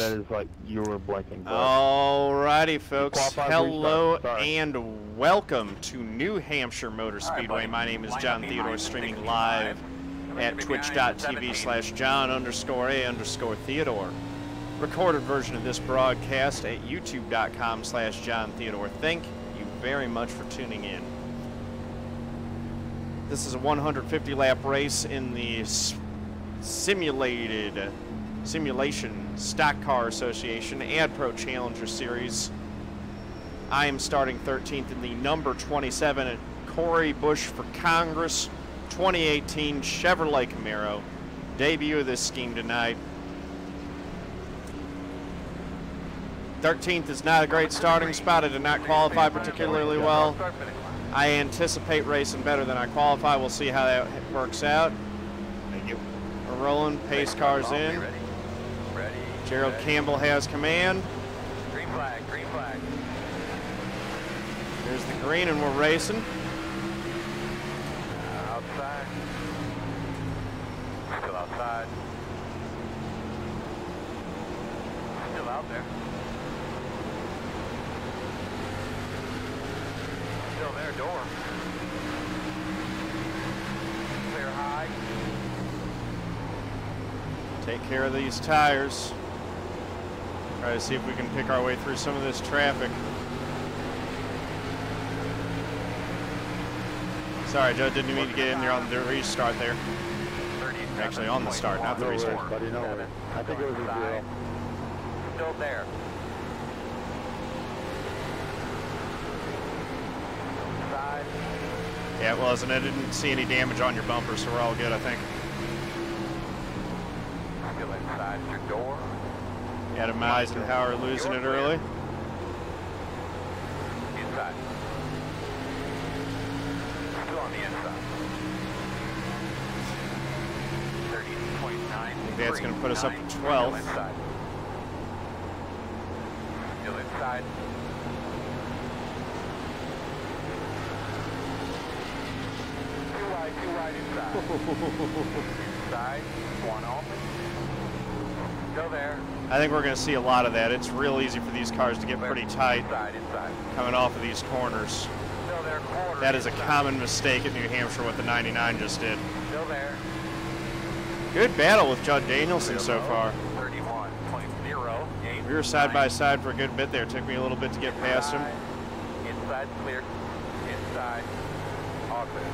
that is like you were blanking. Alrighty, folks. Hello Sorry. and welcome to New Hampshire Motor Speedway. My name is John Theodore, streaming live at twitch.tv/John_A_Theodore. Recorded version of this broadcast at youtube.com/John Theodore. Thank you very much for tuning in. This is a 150 lap race in the Simulation Stock Car Association AdPro Challenger Series. I am starting 13th in the number 27 Corey Bush for Congress 2018 Chevrolet Camaro. Debut of this scheme tonight. 13th is not a great starting spot. I did not qualify particularly well. I anticipate racing better than I qualify. We'll see how that works out. Thank you. We're rolling. Pace cars in. Gerald Campbell has command. Green flag, green flag. There's the green and we're racing. Outside. Still outside. Still out there. Still there, door. Clear high. Take care of these tires. Try to see if we can pick our way through some of this traffic. Sorry, Joe, didn't mean to get in there on the restart there. Actually, on the start, not the restart. Buddy, no worries. I think it was a zero. Still there. Side. Yeah, it was, and I didn't see any damage on your bumper, so we're all good, I think. Still inside your door. Adam Eisenhower losing it early. Inside. Still on the inside. 30.9. That's going to put us up to 12th. Still inside. Still inside. Too wide inside. Inside. One open. Still there. I think we're going to see a lot of that. It's real easy for these cars to get pretty tight Inside. coming off of these corners. Still there. Quarter. That is a inside. common mistake at New Hampshire, what the 99 just did. Still there. Good battle with Judd Danielson so far. 31.0. We were side by side for a good bit there. It took me a little bit to get past him. Inside clear. Inside. All clear.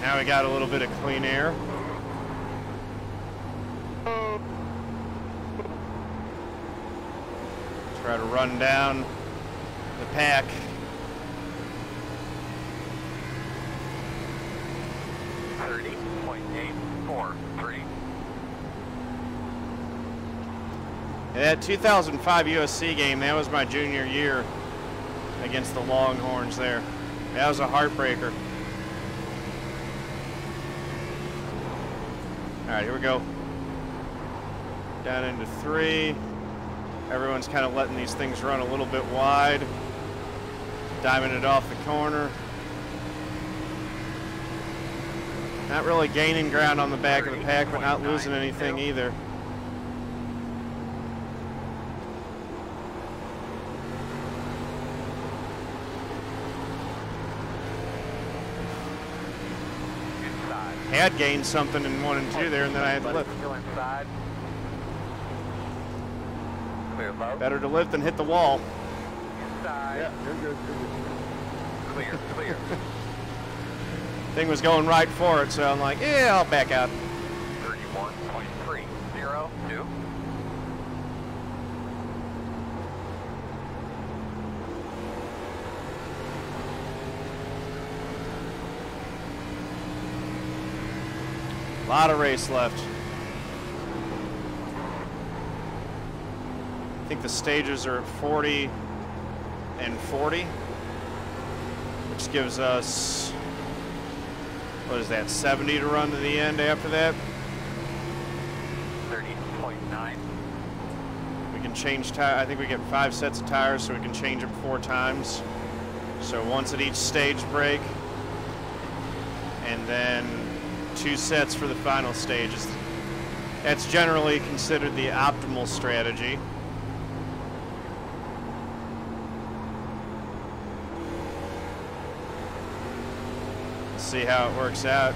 Now we got a little bit of clean air. Try to run down the pack. That 2005 USC game, that was my junior year against the Longhorns there. That was a heartbreaker. All right, here we go. Down into 3. Everyone's kind of letting these things run a little bit wide. Diming it off the corner. Not really gaining ground on the back of the pack, but not losing anything either. Had gained something in 1 and 2 there, and then I had to lift. Still inside. Clear low. Better to lift than hit the wall. Inside. Yeah, you're good. Clear, clear. Thing was going right for it, so I'm like, yeah, I'll back out. 31.302. A lot of race left. I think the stages are at 40 and 40, which gives us, what is that, 70 to run to the end after that? 30.9. We can change tire. I think we get 5 sets of tires, so we can change them 4 times. So once at each stage break, and then 2 sets for the final stages. That's generally considered the optimal strategy. Let's see how it works out.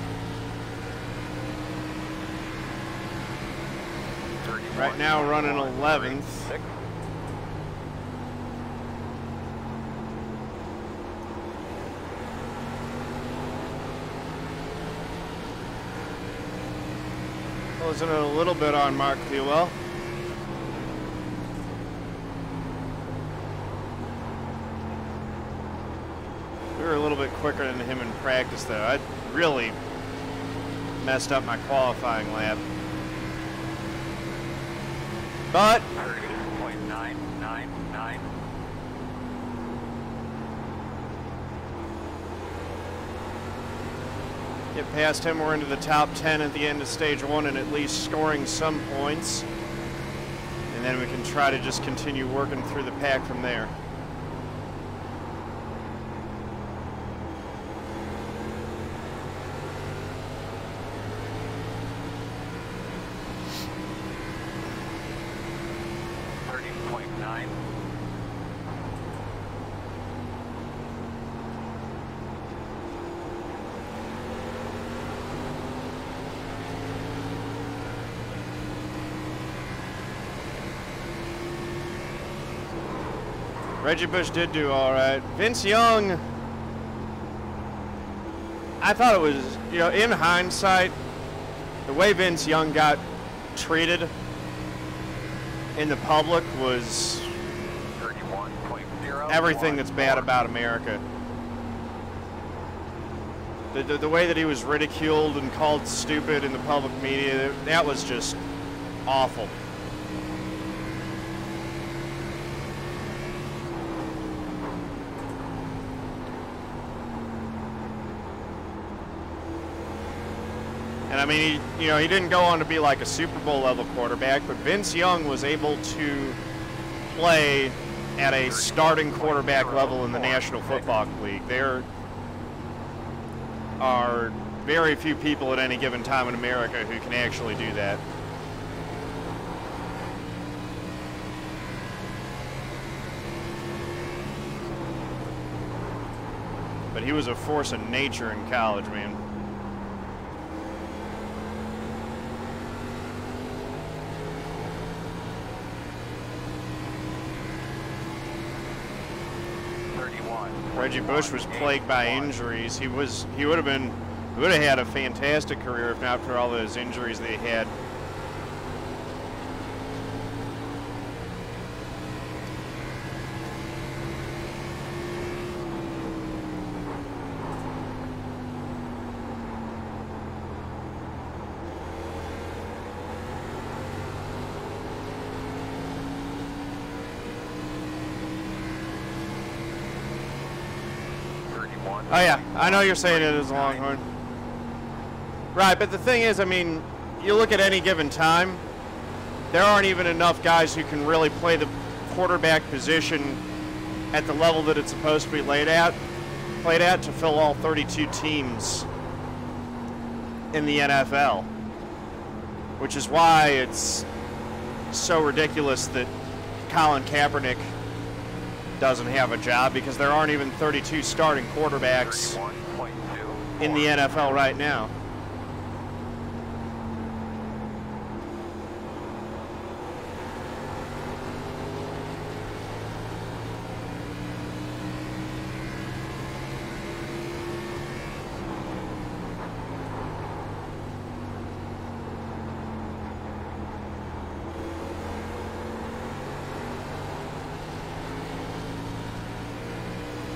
Right now running 11th. Closing it a little bit on Mark Thewell. We were a little bit quicker than him in practice though. I really messed up my qualifying lap. But 30.999. get past him, we're into the top 10 at the end of stage 1 and at least scoring some points. And then we can try to just continue working through the pack from there. Reggie Bush did do all right. Vince Young, I thought it was, you know, in hindsight, the way Vince Young got treated in the public was 31.0. everything that's bad about America. The way that he was ridiculed and called stupid in the public media, that was just awful. And I mean, he didn't go on to be like a Super Bowl level quarterback, but Vince Young was able to play at a starting quarterback level in the National Football League. There are very few people at any given time in America who can actually do that. But he was a force of nature in college, man. Reggie Bush was plagued by injuries. He would have had a fantastic career if not for all those injuries that he had. Oh yeah, I know you're saying it is a Longhorn. Right, but the thing is, I mean, you look at any given time, there aren't even enough guys who can really play the quarterback position at the level that it's supposed to be played at to fill all 32 teams in the NFL. Which is why it's so ridiculous that Colin Kaepernick doesn't have a job, because there aren't even 32 starting quarterbacks in the NFL right now.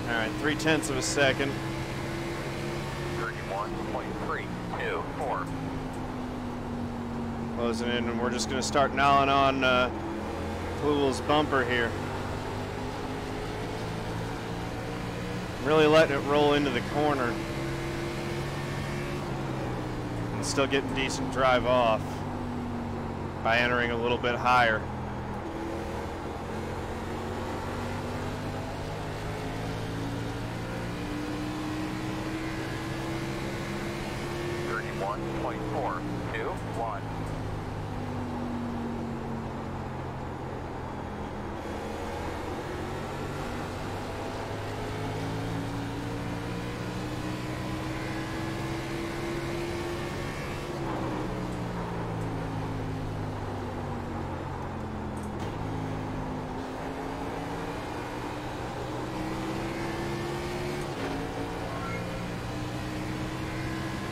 All right, 0.3 of a second. 31.324. Closing in, and we're just going to start gnawing on Pool's bumper here. Really letting it roll into the corner. And still getting decent drive off by entering a little bit higher. 31.421.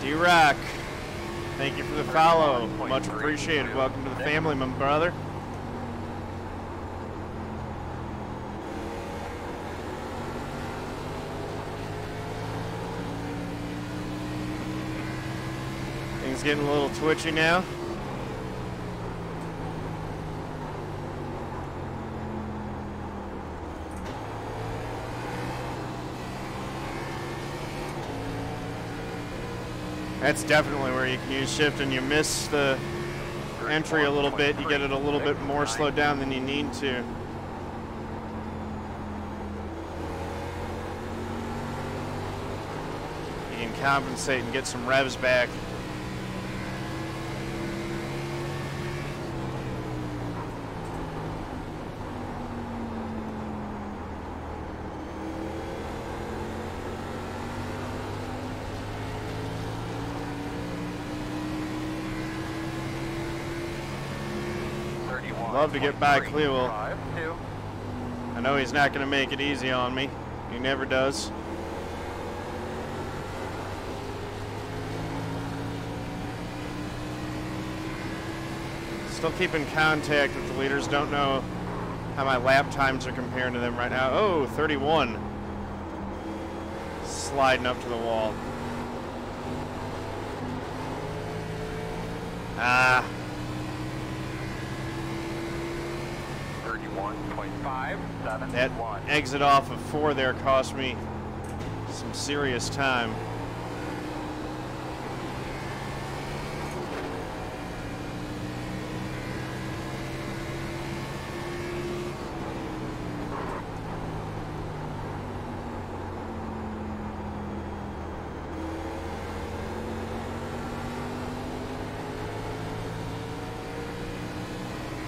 D-Rock, thank you for the follow. Much appreciated. Welcome to the family, my brother. Things getting a little twitchy now. That's definitely where you can use shift and you miss the entry a little bit. You get it a little bit more slowed down than you need to. You can compensate and get some revs back. Love to get by Clewell. I know he's not going to make it easy on me. He never does. Still keeping contact with the leaders. Don't know how my lap times are comparing to them right now. Oh, 31. Sliding up to the wall. Ah. 31.571. That exit off of 4 there cost me some serious time.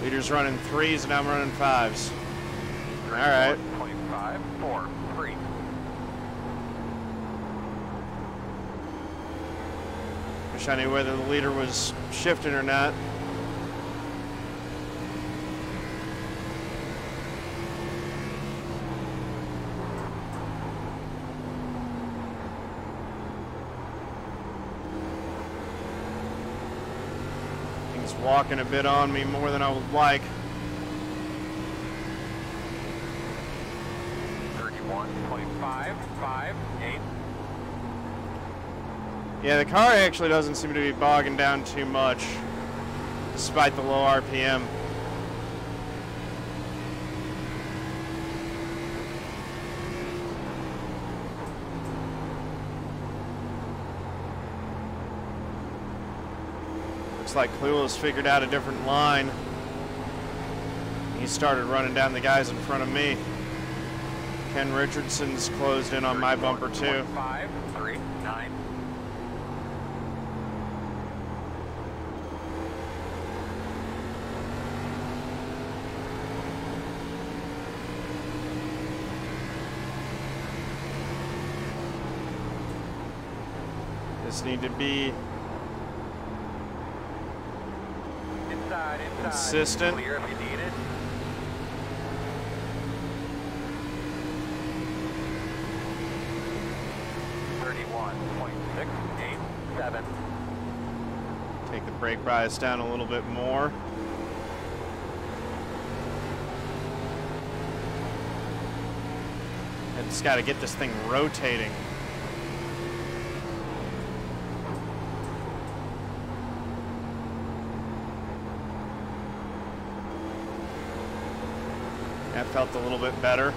Leader's running 3s and I'm running 5s. All right. 1.543. Wish I knew whether the leader was shifting or not. He's walking a bit on me more than I would like. 31.558. Yeah, the car actually doesn't seem to be bogging down too much, despite the low RPM. Looks like Clewell's figured out a different line. He started running down the guys in front of me. Ken Richardson's closed in on my bumper too. 539. This need to be Inside. consistent. Clear if you need it. .687. Take the brake bias down a little bit more. I just got to get this thing rotating. That felt a little bit better.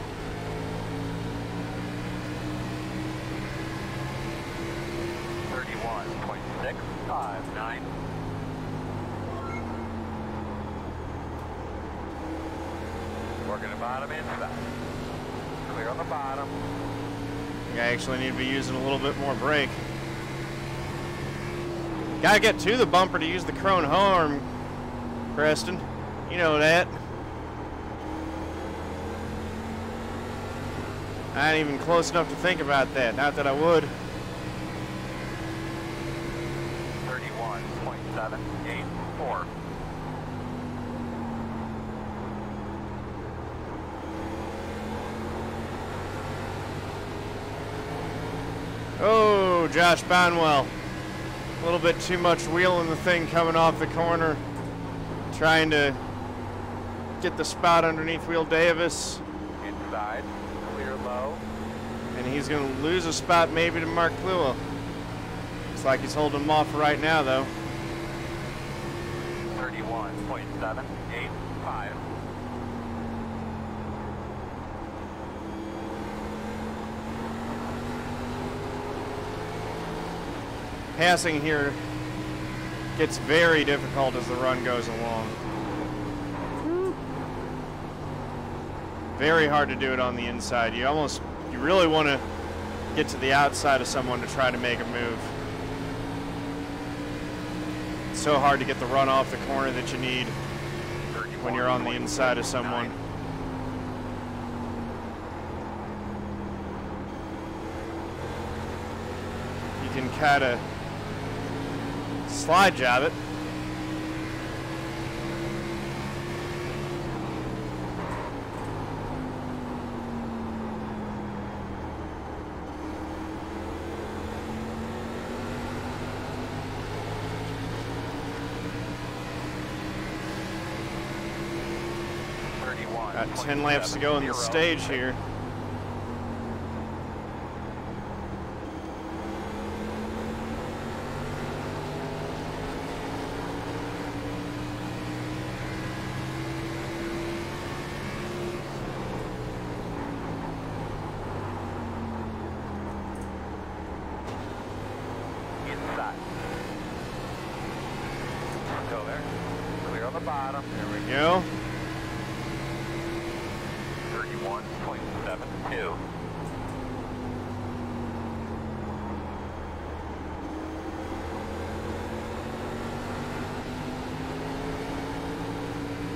.659. Working the bottom inside. Clear on the bottom. I think I actually need to be using a little bit more brake. Gotta get to the bumper to use the chrome horn, Preston. You know that. I ain't even close enough to think about that. Not that I would. 31.784. Oh, Josh Bonwell. A little bit too much wheeling the thing coming off the corner. Trying to get the spot underneath Will Davis. Inside, clear low. And he's going to lose a spot maybe to Mark Kluwell. Looks like he's holding him off right now, though. 31.785. Passing here gets very difficult as the run goes along. Very hard to do it on the inside. You really want to get to the outside of someone to try to make a move. It's so hard to get the run off the corner that you need when you're on the inside of someone. You can kind of slide job it. Got 10 laps to go in the stage here. Inside. Go there. Clear on the bottom. There we go. 31.72.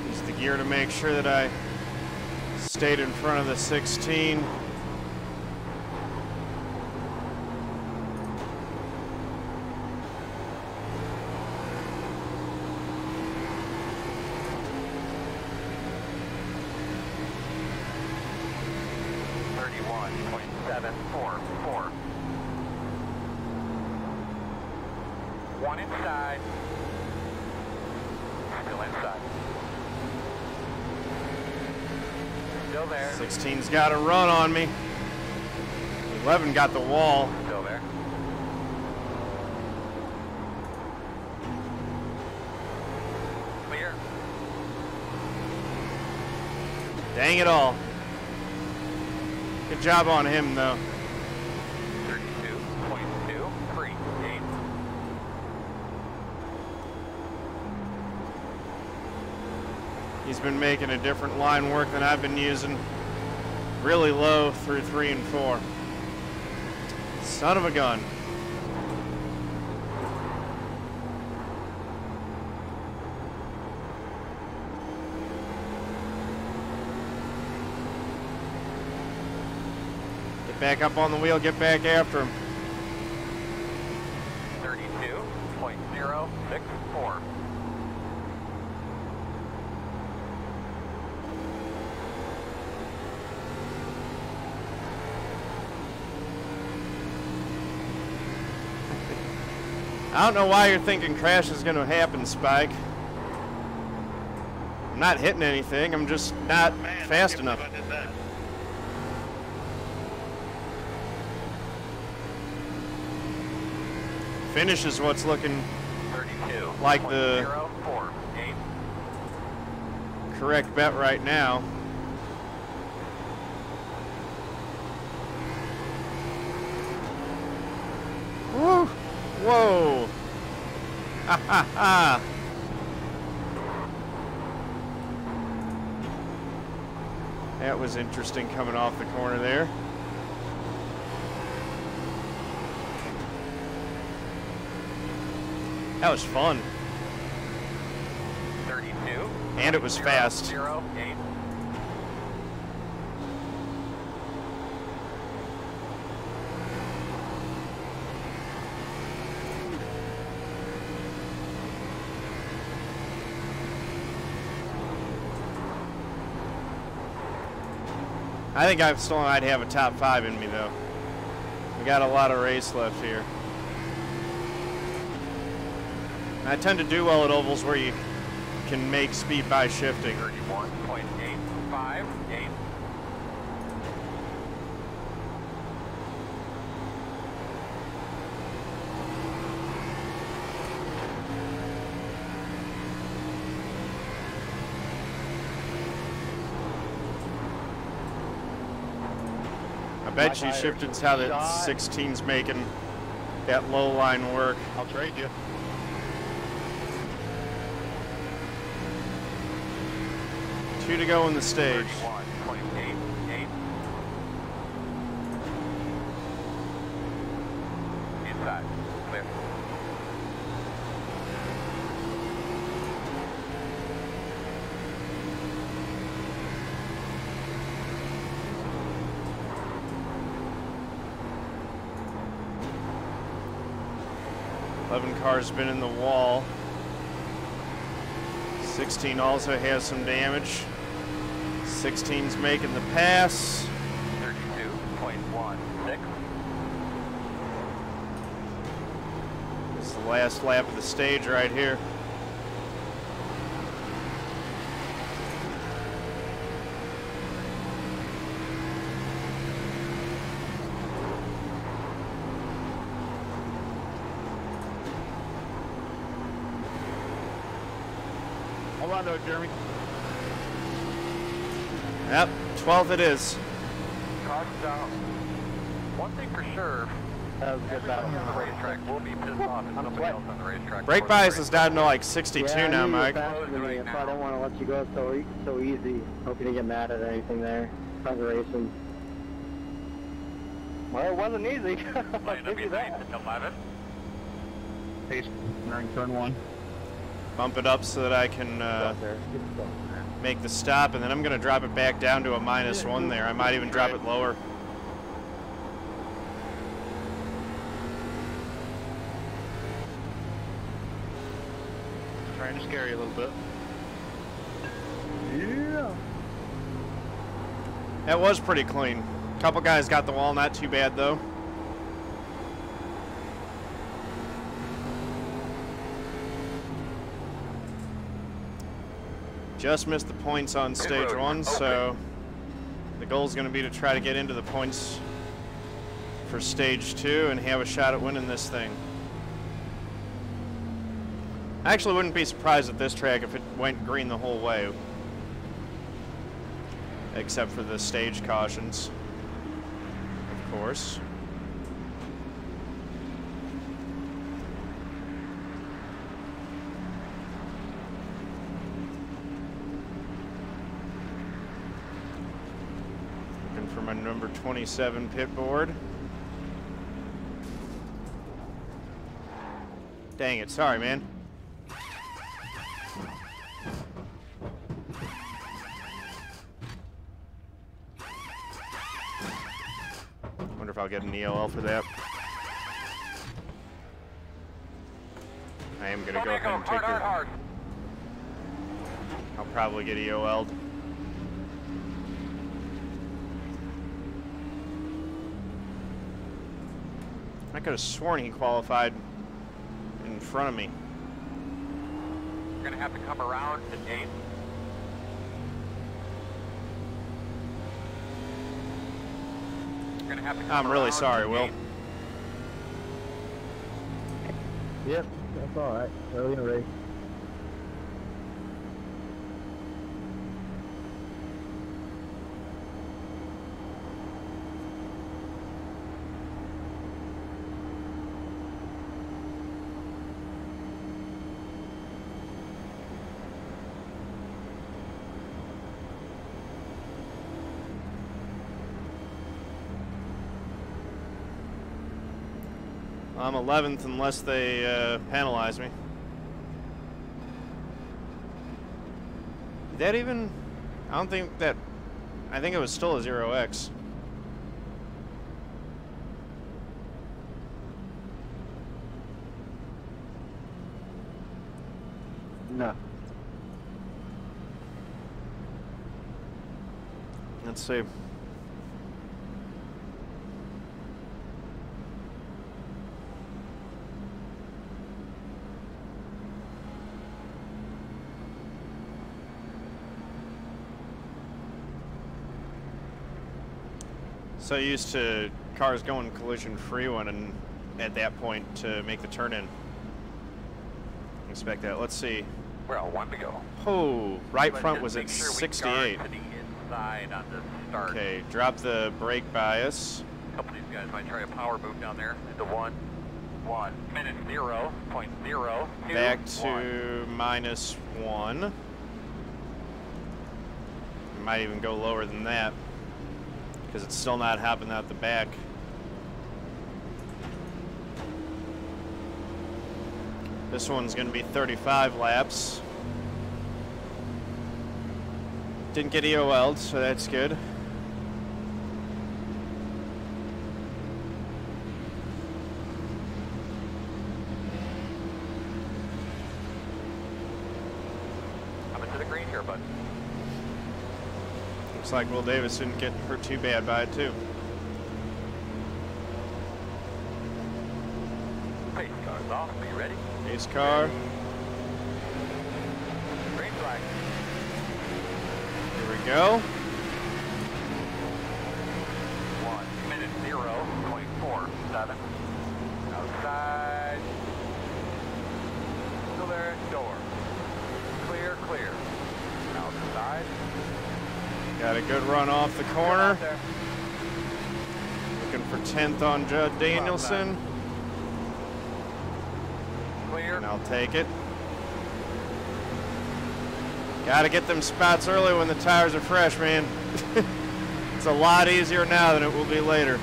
Use the gear to make sure that I stayed in front of the 16. One inside. Still inside. Still there. 16's got a run on me. 11 got the wall. Still there. Clear. Dang it all. Good job on him, though. 32.238. He's been making a different line work than I've been using. Really low through 3 and 4. Son of a gun. Get back up on the wheel, get back after him. 32.064. I don't know why you're thinking crash is going to happen, Spike. I'm not hitting anything. I'm just not fast enough. Finish is what's looking like the correct bet right now. Woo! Whoa! Ha ha ha! That was interesting coming off the corner there. That was fun. 32. And it was fast. 08. I think I've still might have a top 5 in me though. We got a lot of race left here. I tend to do well at ovals where you can make speed by shifting. 31.858. I bet you shifting's how that 16's making that low line work. I'll trade you. Two to go in the stage. 31.88. Inside. Clear. Car's been in the wall. 16 also has some damage. 16's making the pass. 32.16. This is the last lap of the stage right here. Hold on to it, Jeremy. Yep, 12th it is. Caution down. One thing for sure, That was a good battle. everybody on the racetrack will be pissed off at somebody else on the racetrack. Brake bias is down to like 62 yeah, now, I knew you were Mike. faster than me, so I didn't want to let you go so easy. Hope you didn't get mad at anything there. Congratulations. Well, it wasn't easy. I'll give you that. 11. Pace during turn 1. Bump it up so that I can make the stop, and then I'm going to drop it back down to a -1 there. I might even drop it lower. Trying to scare you a little bit. Yeah. That was pretty clean. Couple guys got the wall, not too bad though. Just missed the points on stage 1, so the goal is going to be to try to get into the points for stage 2 and have a shot at winning this thing. I actually wouldn't be surprised at this track if it went green the whole way, except for the stage cautions, of course. For my number 27 pit board. Dang it, sorry man. Wonder if I'll get an EOL for that. I am gonna go ahead and take the... I'll probably get EOL'd. I could have sworn he qualified in front of me. You're going to have to come around to 8. You're going to have to come I'm really around sorry, to Will. 8. Yep, that's alright. Early in the race. I'm 11th unless they penalize me. That even, I don't think that, I think it was still a 0x. No. Let's see. So used to cars going collision free one, and at that point to make the turn in. Expect that. Let's see. Well, one to go. Oh, right But front just was make at sure we 68. guard to the inside on the start. Okay, drop the brake bias. A couple of these guys might try a power move down there into 1 minute 0.0. Back to -1. Might even go lower than that, because it's still not happening out the back. This one's going to be 35 laps. Didn't get EOL'd, so that's good. Coming to the green here, bud. Looks like Will Davis didn't get hurt too bad by it, too. Pace car's off. Are you ready? Ace car. Green flag. Here we go. 1 minute 0.47. Outside. Still there. Door. Clear, clear. Outside. Got a good run off the corner. Looking for 10th on Judd Danielson. Clear. And I'll take it. Gotta get them spots early when the tires are fresh, man. It's a lot easier now than it will be later.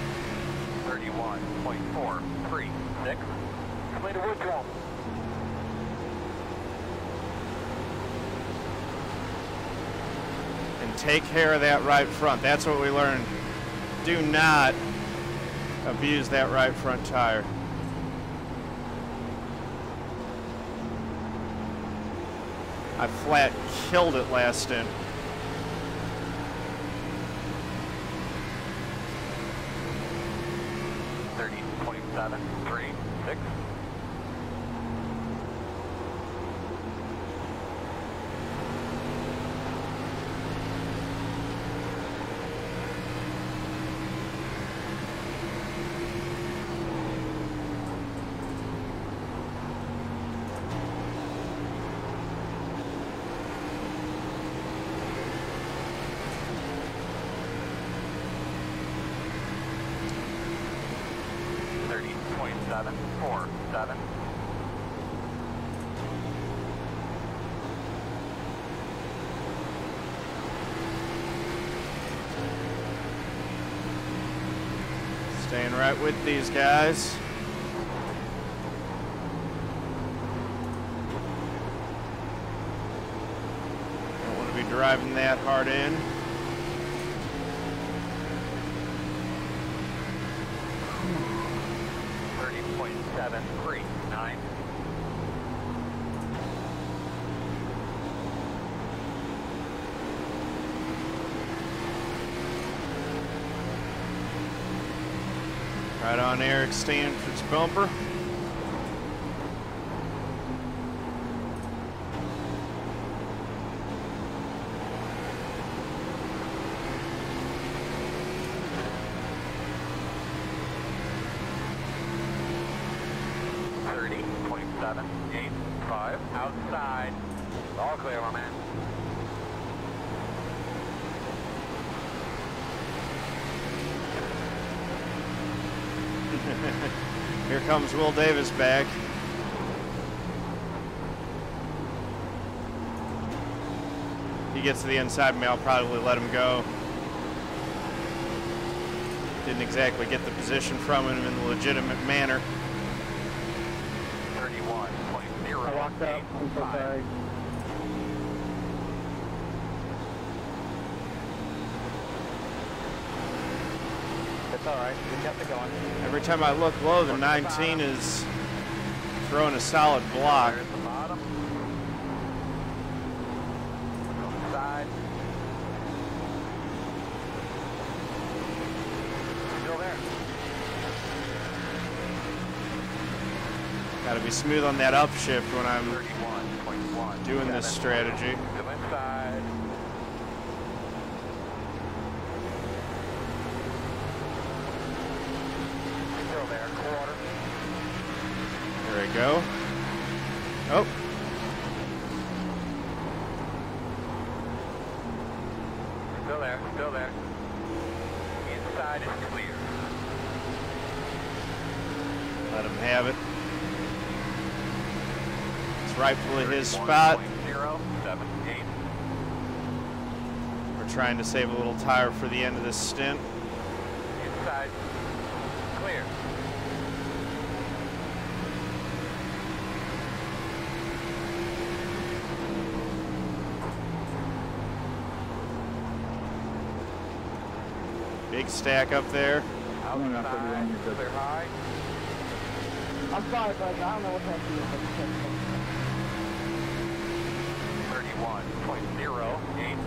31.436. Complete a wood drum. And take care of that right front. That's what we learned. Do not abuse that right front tire. I flat killed it last stint. .736. .747. Staying right with these guys. Don't want to be driving that hard in. .739. Right on Eric Stanford's bumper. .785 outside. All clear, my man. Here comes Will Davis back. He gets to the inside of me, I'll probably let him go. Didn't exactly get the position from him in a legitimate manner. 31.0. I walked up. I'm so sorry. all right. We kept it going. Every time I look low, the 19 is throwing a solid block. There's the bottom. Side. Still there. Got to be smooth on that upshift when I'm 31.1. doing this strategy. Go inside. Still there. Quarter. There we go. Oh, Still there. Still there. Inside is clear. let him have it. It's rightfully his spot. 0.078. We're trying to save a little tire for the end of this stint. Inside. Clear. Big stack up there. Outside. Clear high. I'm sorry, but I don't know what that is. 31.08.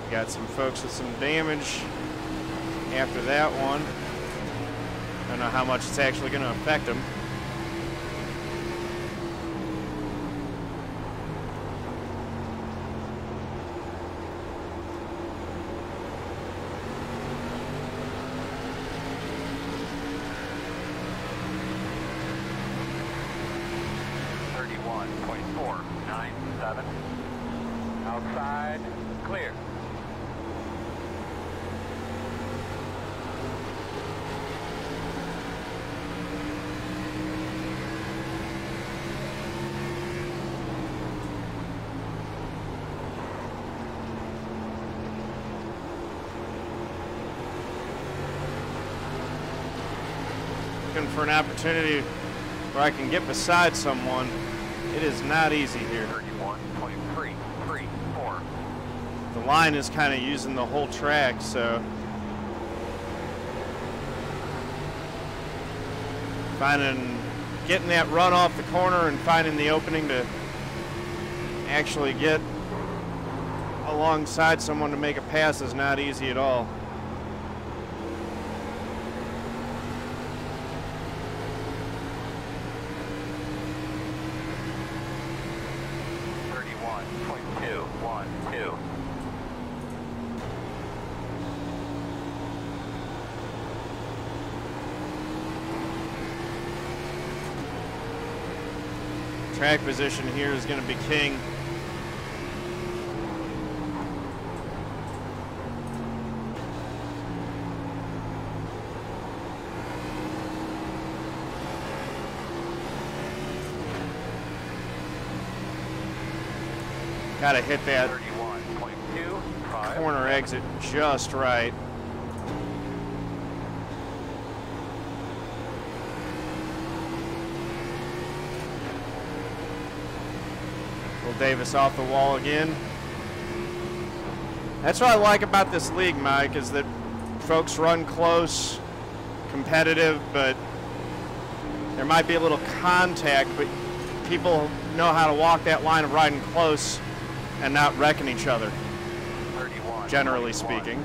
Got some folks with some damage after that one. Don't know how much it's actually going to affect them. Outside, clear. Looking for an opportunity where I can get beside someone. It is not easy here. 31.334. The line is kind of using the whole track, so getting that run off the corner and finding the opening to actually get alongside someone to make a pass is not easy at all. Track position here is going to be king. Got to hit that 31.25. corner exit just right. Davis off the wall again. That's what I like about this league, Mike, is that folks run close, competitive, but there might be a little contact, but people know how to walk that line of riding close and not wrecking each other, generally speaking.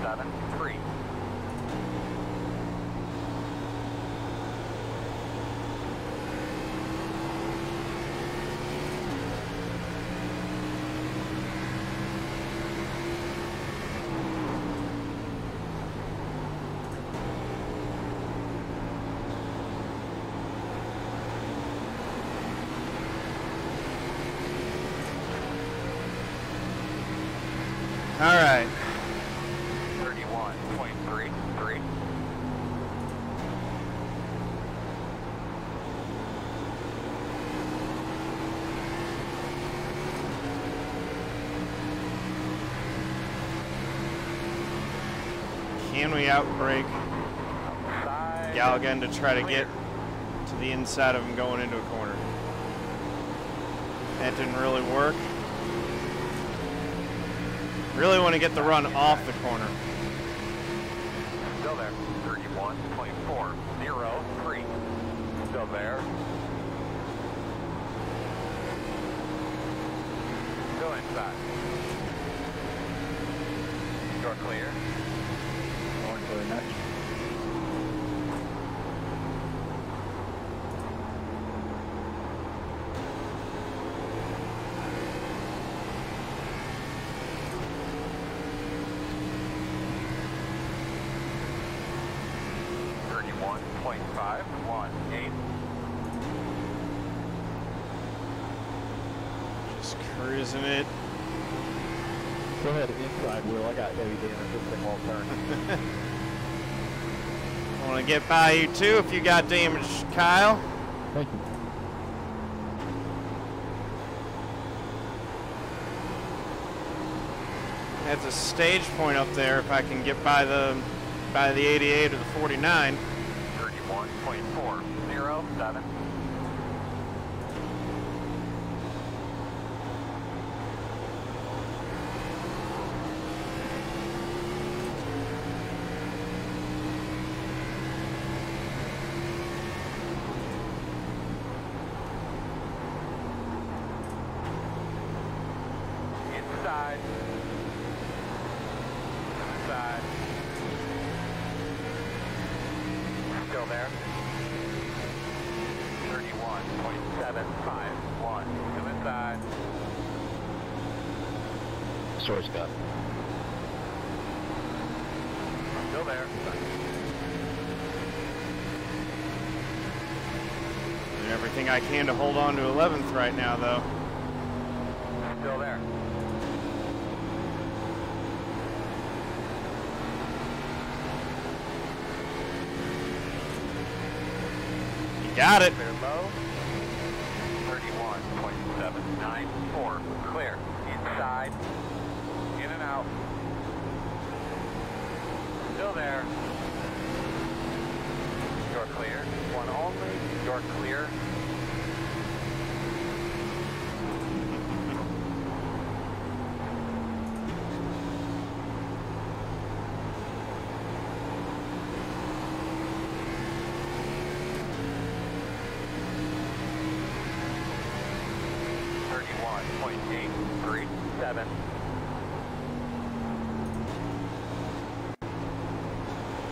All right. 31.33. Can we outbrake Galligan to try to get to the inside of him going into a corner? That didn't really work. Really want to get the run off the corner. Still there. 31.403. Still there. Go inside. Door clear. Going for the next. Just cruising it. Go ahead, inside wheel. I got heavy damage. This thing won't turn. I want to get by you too if you got damage, Kyle. Thank you. That's a stage point up there if I can get by the 88 or the 49. 31.407. Inside. Inside. Still there. 31.751. Still inside. Sorry, Scott. Still there. Doing everything I can to hold on to 11th right now, though. Still there. You got it. Clear low. 31.794. Clear. Inside. In and out. Still there. You're clear. One only. You're clear.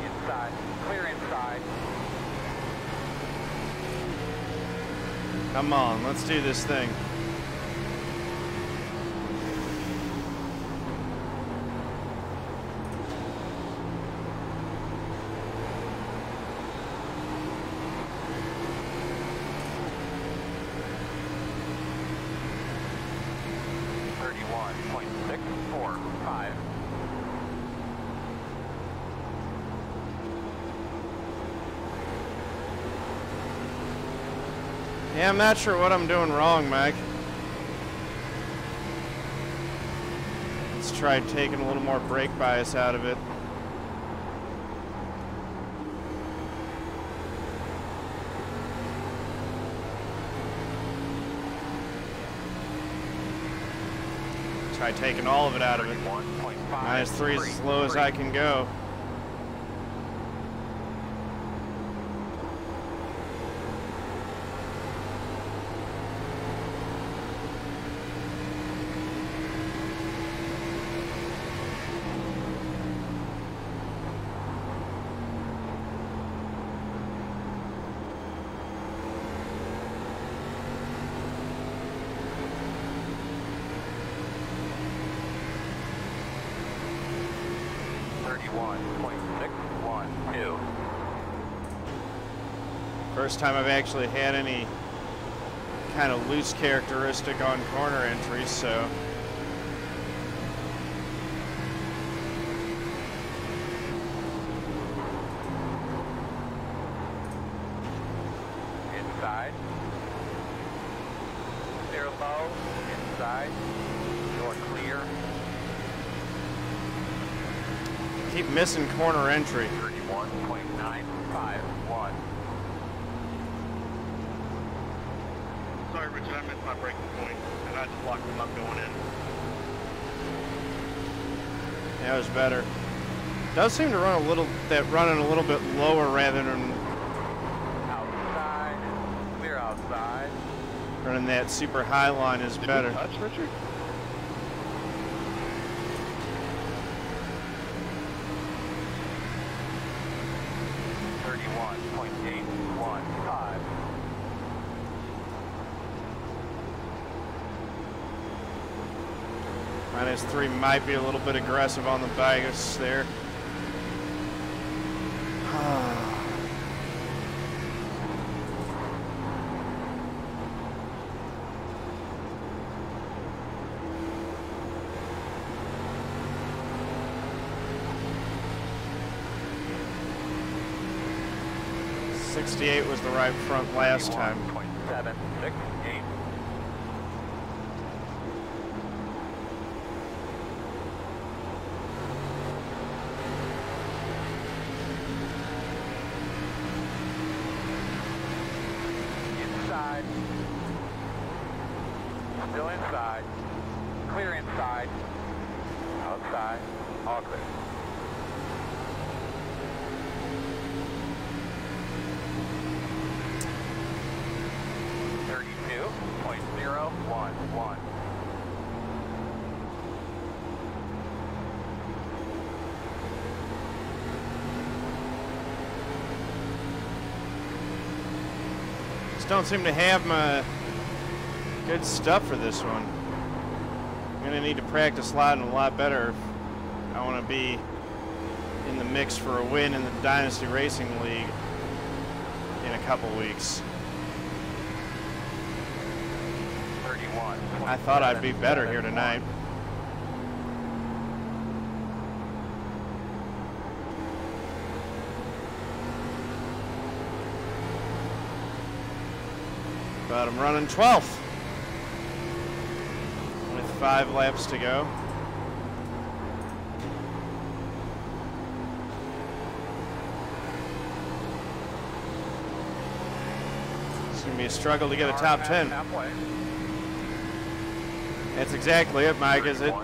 Inside. Clear inside. Come on, let's do this thing. Yeah, I'm not sure what I'm doing wrong, Mike. Let's try taking a little more brake bias out of it. Try taking all of it out of it. -3 is as low as I can go. First time I've actually had any kind of loose characteristic on corner entries, so. Inside. Clear low. Inside. Door clear. Keep missing corner entry. 31.951. Sorry, Richard, I missed my braking point, and I just locked them up going in. That was better. Does seem to run running a little bit lower rather than Outside. Clear outside. running that super high line is better. Touch, Richard? 31.815. -3 might be a little bit aggressive on the bias there. 68 was the right front last time. 31.768. Inside. Still inside. Clear inside. Outside. All clear. .011. Just don't seem to have my good stuff for this one. I'm gonna need to practice sliding a lot better if I want to be in the mix for a win in the Dynasty Racing League in a couple weeks. I thought I'd be better here tonight. But I'm running 12th with 5 laps to go. It's going to be a struggle to get a top 10. That's exactly it, Mike, is it?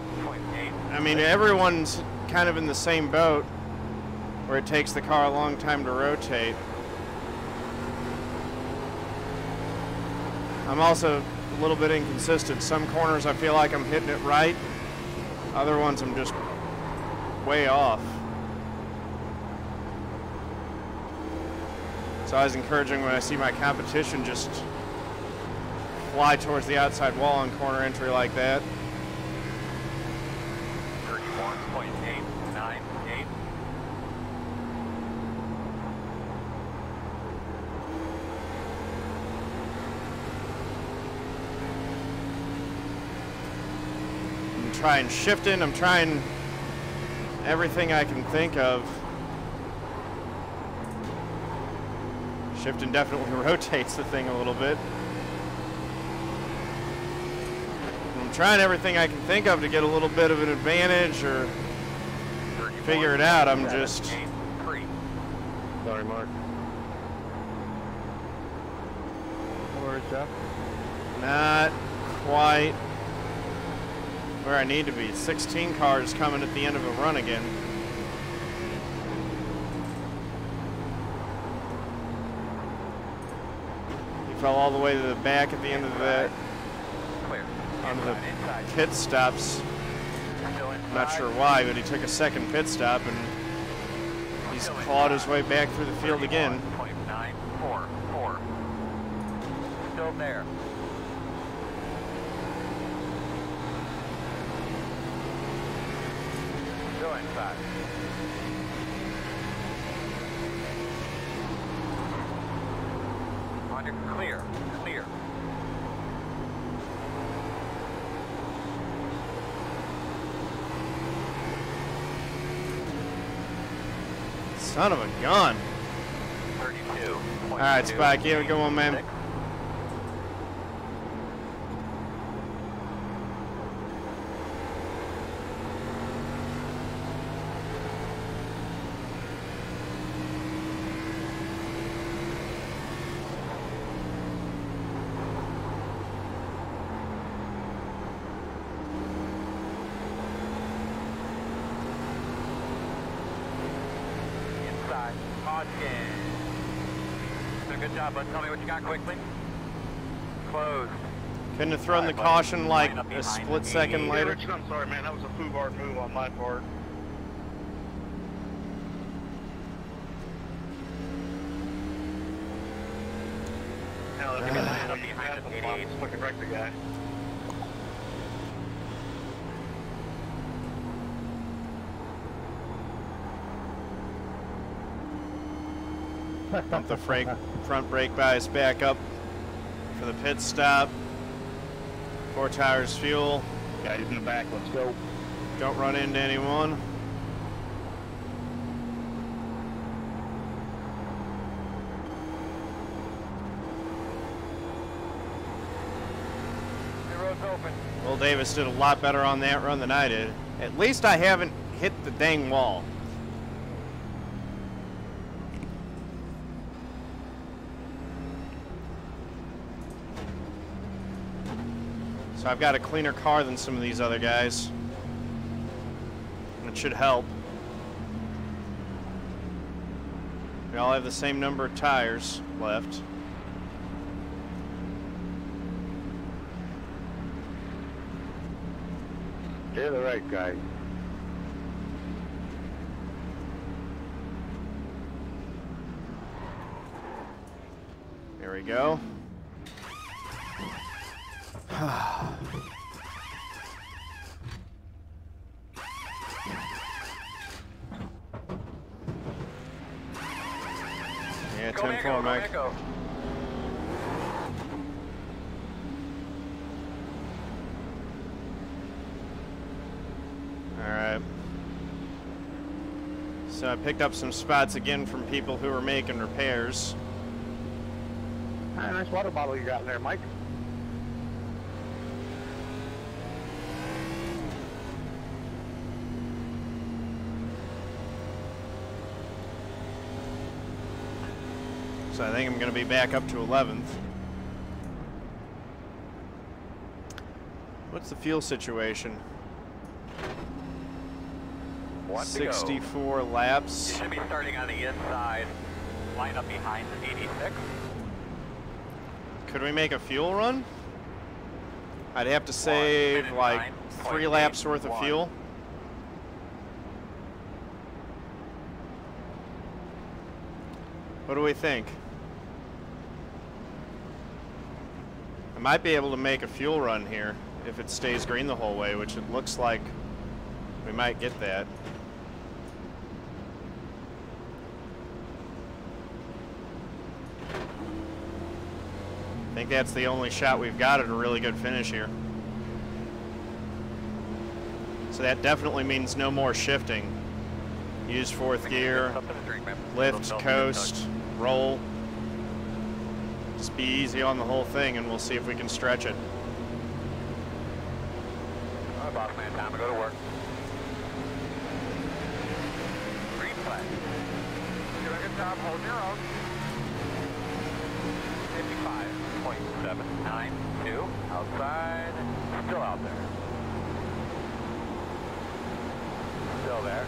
I mean, everyone's kind of in the same boat where it takes the car a long time to rotate. I'm also a little bit inconsistent. Some corners I feel like I'm hitting it right. Other ones I'm just way off. It's always encouraging when I see my competition just fly towards the outside wall on corner entry like that. 31.898. I'm trying shifting, I'm trying everything I can think of. Shifting definitely rotates the thing a little bit. Trying everything I can think of to get a little bit of an advantage or figure it out. I'm just... Sorry, Mark. Where's Jeff? Not quite where I need to be. 16 cars coming at the end of a run again. He fell all the way to the back at the end of that. Onto the pit stops. Not sure why, but he took a second pit stop and he's clawed his way back through the field again. .944. Still there. Still inside. Under clear. Clear. Son of a gun. 32. All right, Spike, you have a good one, man. scan. Did a good job, bud. Tell me what you got quickly. Closed. Couldn't have thrown the caution like a split second later. I'm sorry, man. That was a foolhardy move on my part. Hell, if I fucking wrecked the guy. Pump the front brake bias back up for the pit stop. 4 tires fuel. Guys in the back, let's go. Don't run into anyone. The road's open. Will Davis did a lot better on that run than I did. At least I haven't hit the dang wall. So I've got a cleaner car than some of these other guys. It should help. We all have the same number of tires left. You're the right guy. There we go. Yeah, 10-4, Mike. Go. Alright. So I picked up some spots again from people who were making repairs. Hi, nice water bottle you got in there, Mike. So I think I'm going to be back up to 11th. What's the fuel situation? 64 laps. You should be starting on the inside. Line up behind the 86. Could we make a fuel run? I'd have to save like 3 laps worth of fuel. What do we think? I might be able to make a fuel run here if it stays green the whole way, which it looks like we might get that. I think that's the only shot we've got at a really good finish here. So that definitely means no more shifting. Use 4th gear, lift, coast, roll. Just be easy on the whole thing and we'll see if we can stretch it. All right, boss man, time to go to work. Green flag. Doing a good job holding your own. 55.792 outside, still out there. Still there.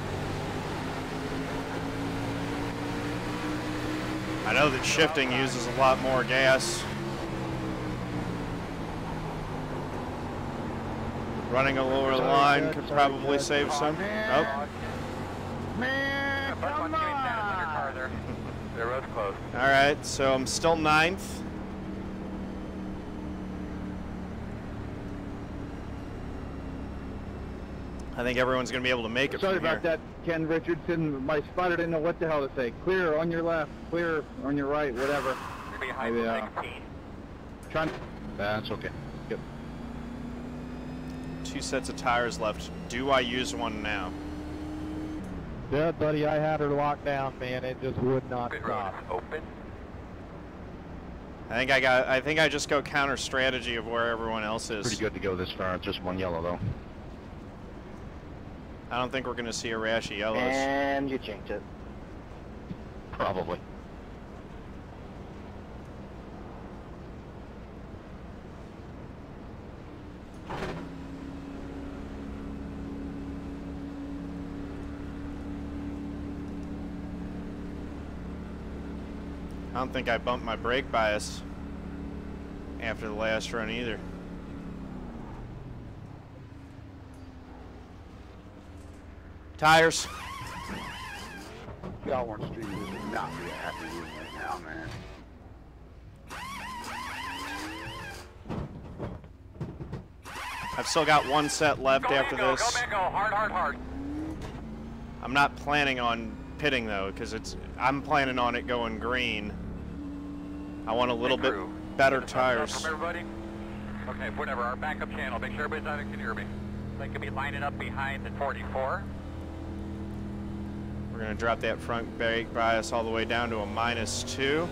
I know that shifting uses a lot more gas. Running a lower line could probably save some. Oh. Man, come on! The road's closed. All right, so I'm still 9th. I think everyone's going to be able to make it Sorry from about here. that, Ken Richardson. My spotter didn't know what the hell to say. Clear on your left, clear on your right, whatever. You're behind Yeah. 16. Trying. That's okay. Good. 2 sets of tires left. Do I use one now? Yeah, buddy, I had her locked down, man. It just would not Pit road stop. is open. I think I just go counter strategy of where everyone else is. Pretty good to go this far. Just one yellow, though. I don't think we're going to see a rash of yellows. And you changed it. Probably. I don't think I bumped my brake bias after the last run either. Tires. Y'all want Street would not be happy with right now, man. I've still got one set left after this. Go, man, go. Hard, hard, hard. I'm not planning on pitting though, because I'm planning on it going green. I want a little bit better tires. From everybody? Okay, whatever. Our backup channel. Make sure everybody's on it can hear me. They could be lining up behind the 44. We're going to drop that front brake bias all the way down to a -2.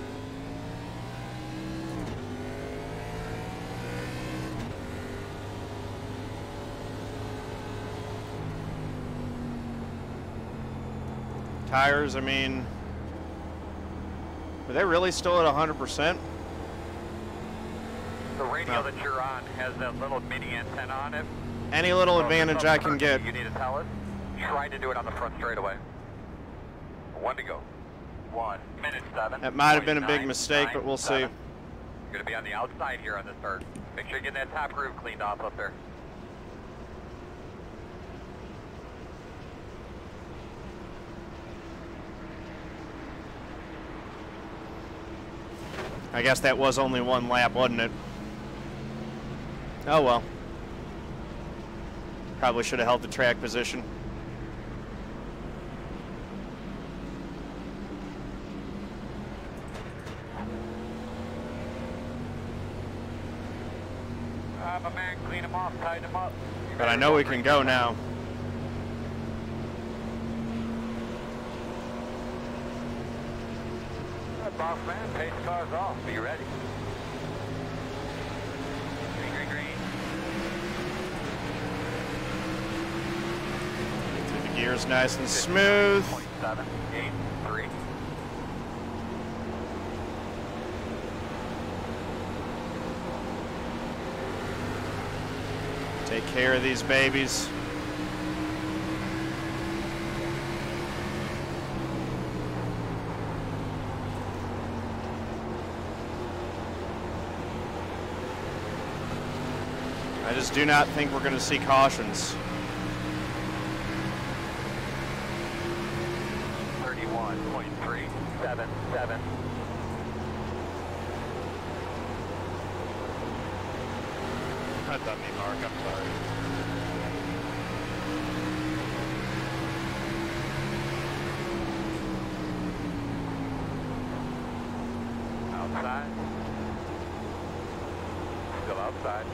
Tires, I mean, are they really still at 100%? The radio that you're on has that little mini antenna on it. Any little So if advantage it's I on can the get. front, you need to tell us. Try to do it on the front straightaway. 1 to go. 1 minute 7. That might have been a big mistake, but we'll see. You're going to be on the outside here on the start. Make sure you get that top groove cleaned off up there. I guess that was only one lap, wasn't it? Oh well. Probably should have held the track position. My man, clean them off, tighten them up. But I know we can go now. Boss man, pace cars off. Be ready. Green, green, green. Keep the gears nice and smooth. 0.7, 8, 3. Take care of these babies. I just do not think we're going to see cautions. 31.377. That's on me, Mark. I'm sorry. Outside. Still outside.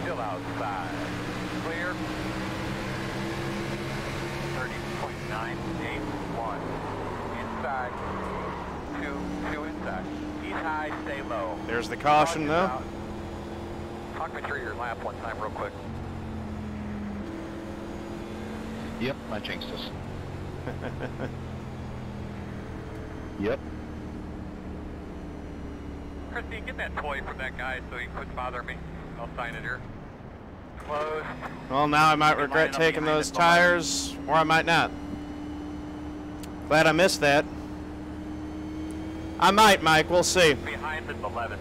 Still outside. Clear. 30.981. Inside. Two inside. He's high, stay low. There's the caution though. Talk me through your lap one time real quick. Yep, I jinxed us. Yep. Christine, get that toy from that guy so he quits bothering me. I'll sign it here. Close. Well, now I might regret taking those tires, or I might not. Glad I missed that. I might, Mike. We'll see. Behind is 11.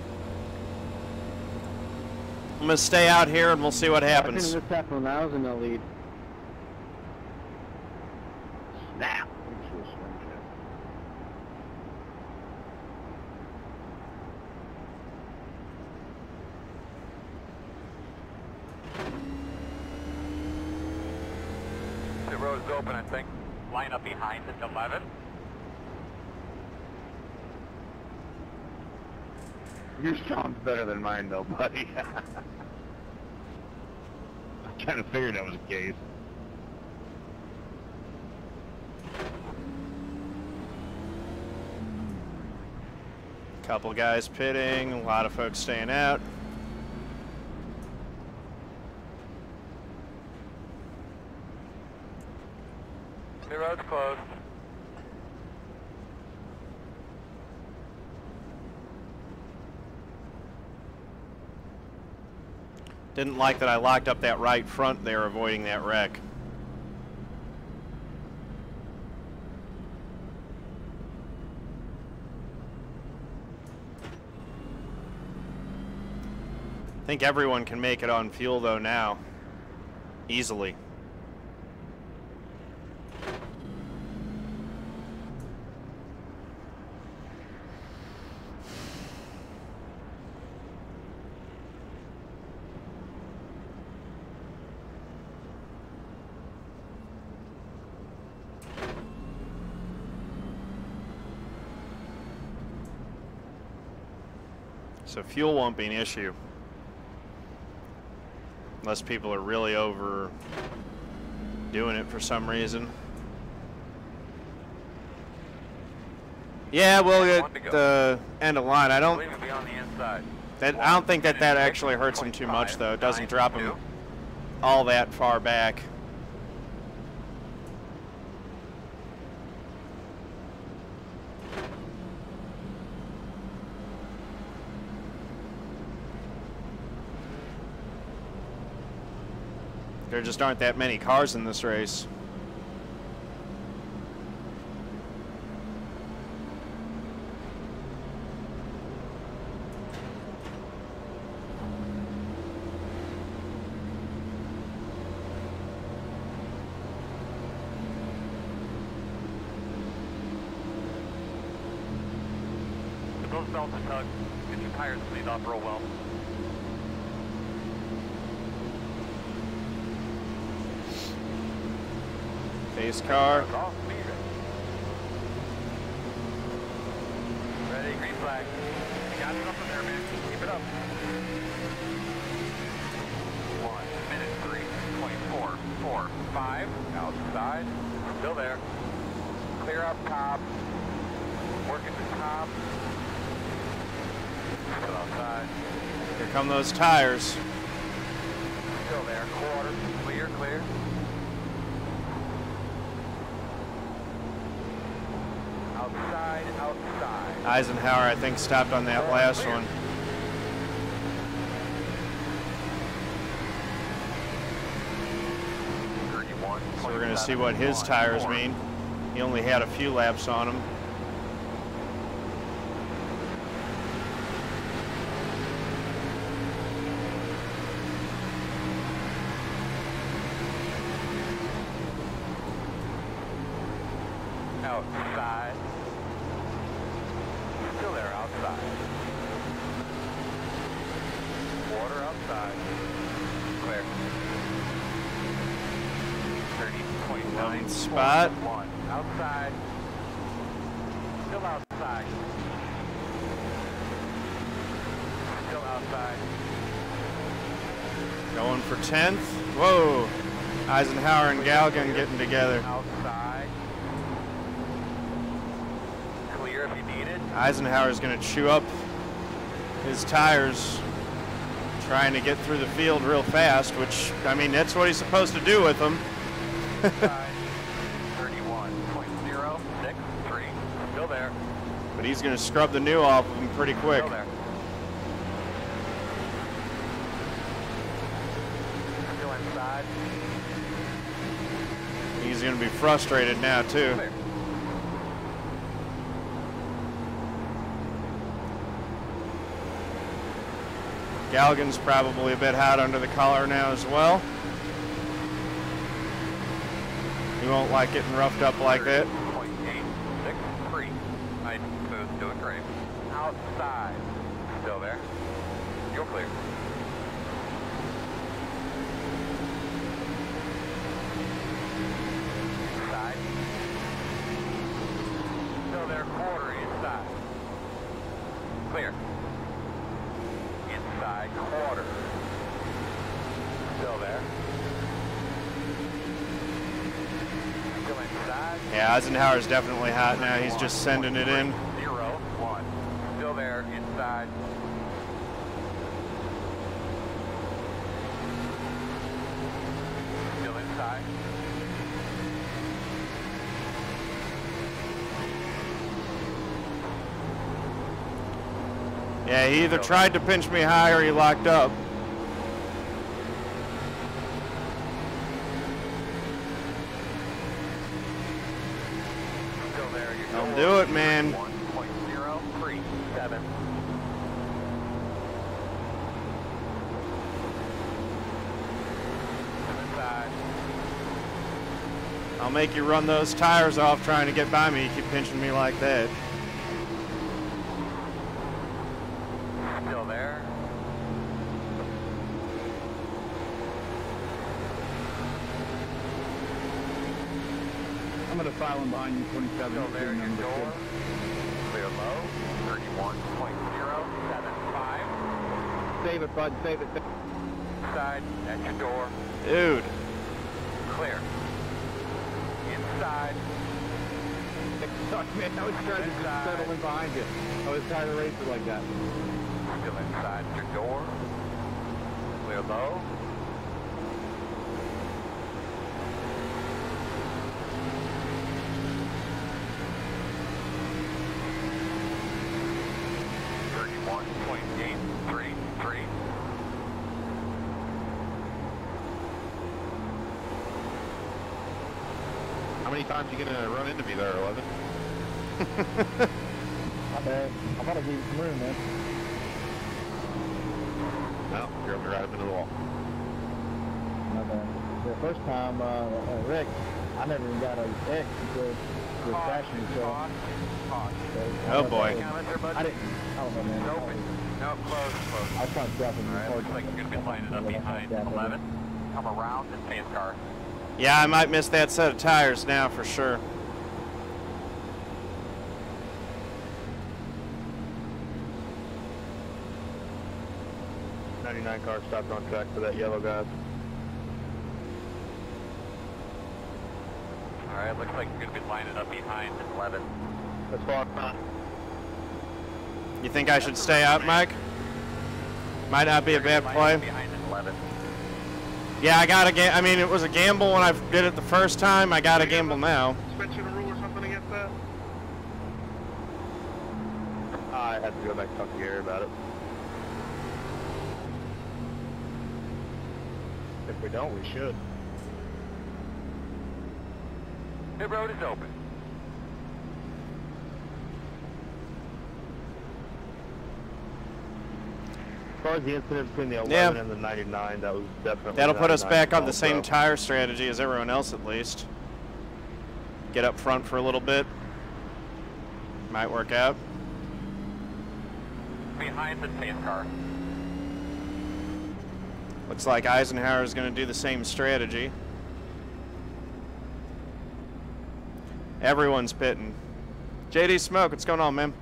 I'm going to stay out here and we'll see what I happens. think this happened when I was in the lead. Snap. The road's open, I think. Line up behind is 11. Your sound's better than mine, though, buddy. I kind of figured that was the case. Couple guys pitting, a lot of folks staying out. The road's closed. Didn't like that I locked up that right front there, avoiding that wreck. I think everyone can make it on fuel though now. Easily. So fuel won't be an issue. Unless people are really over doing it for some reason. Yeah, we'll get the end of line. I don't think that actually hurts him too much though. It doesn't drop him all that far back. There just aren't that many cars in this race. Those belts are tugged. Get your tires cleaned off real well. Base car. Ready, green flag. You got something there, man. Keep it up. 1 minute 3.445. Outside. Still there. Clear up top. Working the top. Still outside. Here come those tires. Still there. Quarter. Clear, clear. Outside, outside. Eisenhower, I think, stopped on that last one. So we're going to see what his tires mean. He only had a few laps on them. Outside. Still there, outside. Water outside. Clear. 30.9 spot. Outside. Still outside. Still outside. Going for 10th. Whoa. Eisenhower and Galgan getting together. Outside. Clear if you need it. Eisenhower's going to chew up his tires, trying to get through the field real fast, which, I mean, that's what he's supposed to do with them. 31.063. Still there. But he's going to scrub the new off of them pretty quick. Still there. Still inside. He's going to be frustrated now, too. Clear. Galgan's probably a bit hot under the collar now as well. He won't like getting roughed up like that. 0.863. Nice, smooth, doing great. Outside. Still there. You're clear. Inside. Still there, quarter inside. Clear. Inside, quarter. Still there. Still inside. Yeah, Eisenhower's definitely hot now. He's just sending it in. 0, 1. Still there, inside. Still inside. Yeah, he either tried to pinch me high or he locked up. Still there. You're Don't do it, man. 1.037. I'll make you run those tires off trying to get by me. You keep pinching me like that. Still there. I'm going to file in behind you, 27. Still there, your number door. 6. Clear low. 31.075. Save it, bud. Save it. Inside, at your door. Dude. Clear. Inside. Suck, man. I was trying to just settle in behind you. I was tired of racing like that. Still inside your door. Clear low. How many times are you gonna run into me there, 11? Not bad. I'm gonna give you some room, man. No, you're up right up into the wall. Not bad. The first time, Rick, I never even got an X because you're crashing yourself. Oh boy. I don't know, man. No, close. I was trying to stop him. Alright, looks like you're going to be lining up behind 11. Come around this pace car. Yeah, I might miss that set of tires now for sure. '99 car stopped on track for that yellow guy. Alright, looks like you're going to be lining up behind 11. That's far. You think I should stay out, Mike? Might not be a bad play. Behind 11. Yeah, I gotta I mean, it was a gamble when I did it the first time. I gotta gamble now. Suspension rule or something against that? I have to go back and talk to Gary about it. If we don't, we should. The road is open. As far as the incident between the 11 Yeah. and the 99, that was definitely. That'll put us 99 back on the same also. tire strategy as everyone else at least. Get up front for a little bit. Might work out. Behind the pace car. Looks like Eisenhower is going to do the same strategy. Everyone's pitting. JD Smoke, what's going on, man?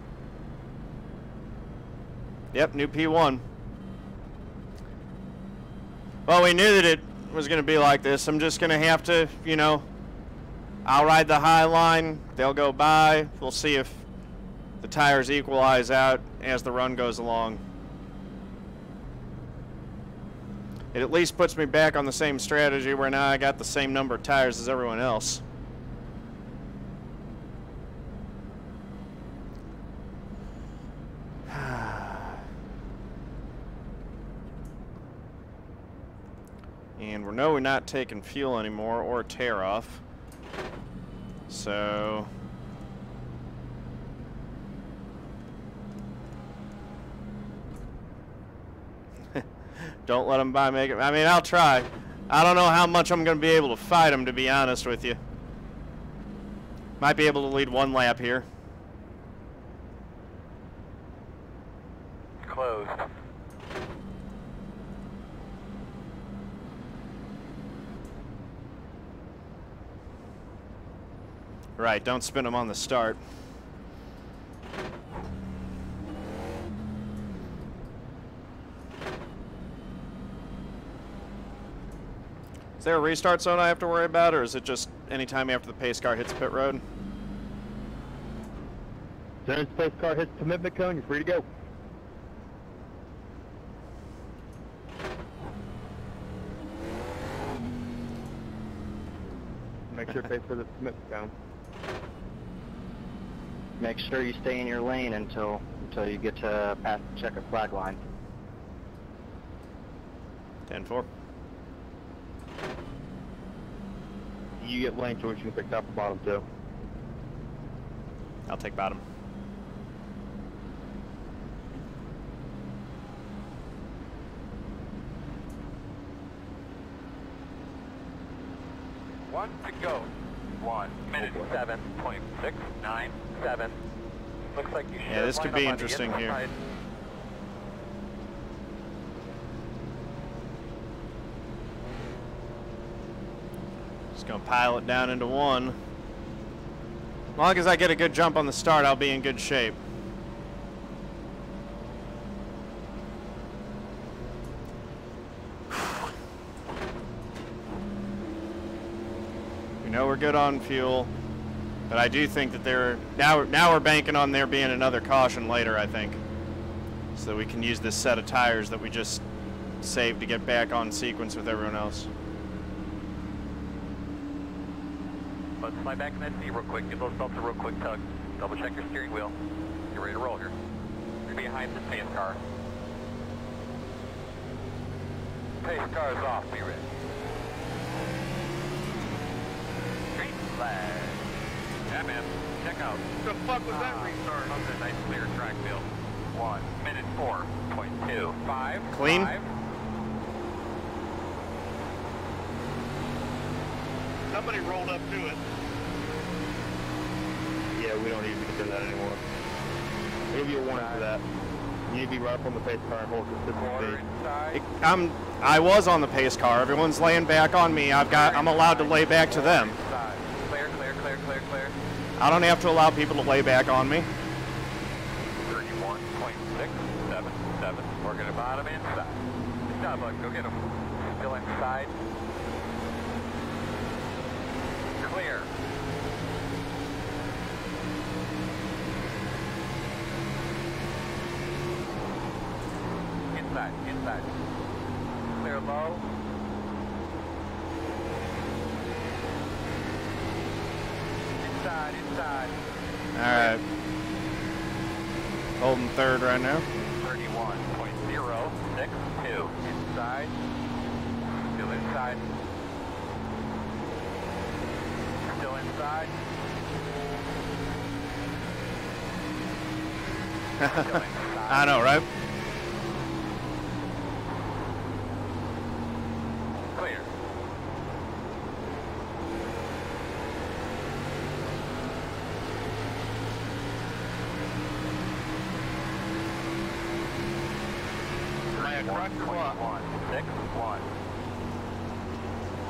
Yep, new P1. Well, we knew that it was going to be like this. I'm just going to have to, you know, I'll ride the high line. They'll go by. We'll see if the tires equalize out as the run goes along. It at least puts me back on the same strategy where now I got the same number of tires as everyone else. And we know we're not taking fuel anymore or tear off. So don't let them by make it. I mean, I'll try. I don't know how much I'm going to be able to fight them, to be honest with you. Might be able to lead one lap here. Closed. Right, don't spin them on the start. Is there a restart zone I have to worry about, or is it just anytime after the pace car hits pit road? As soon as the pace car hits the commitment cone, you're free to go. Make sure to pay for the commitment cone. Make sure you stay in your lane until you get to past the checker flag line. 10-4. You get lane choice, you can pick top or bottom too. I'll take bottom. One to go. 1 minute 7.697. Looks like you should. Yeah, this could line be up on the interesting here. inside. Just gonna pile it down into one. As long as I get a good jump on the start, I'll be in good shape. We know we're good on fuel, but I do think that now we're banking on there being another caution later, I think, so that we can use this set of tires that we just saved to get back on sequence with everyone else. Let's slide back in that seat real quick. Give those belts a real quick tug. Double check your steering wheel. Get ready to roll here. You're behind the pace car. Pace car is off. Be ready. Green flag. Yeah, man. Check out. The fuck was that restart? Comes a nice clear track field. 1 minute 4.25. Clean. 5. Somebody rolled up to it. Yeah, we don't need to do that anymore. I'll give you a warning for that. You need to be right up on the pace car and hold Quarter consistent inside. I was on the pace car. Everyone's laying back on me. I'm allowed to lay back to them. Inside. Clear, clear, clear, clear, clear. I don't have to allow people to lay back on me. 31.677. We're going to bottom inside. Good job, bud. Go get him. Still inside. Clear. Inside, inside. Clear low. Inside, inside. All right. Holding third right now. 31.062. Inside. Still inside. Still inside. Still inside. I know, right? Clear. Crack your block. 1.161.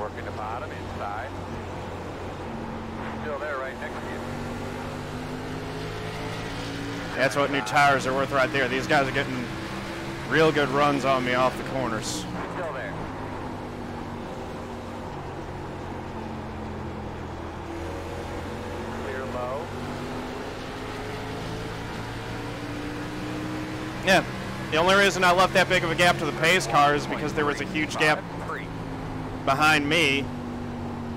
Working the bottom inside. Still there right next to you. That's what new tires are worth right there. These guys are getting real good runs on me off the corners. Still there. Clear low. Yeah. The only reason I left that big of a gap to the pace car is because there was a huge gap 3. behind me.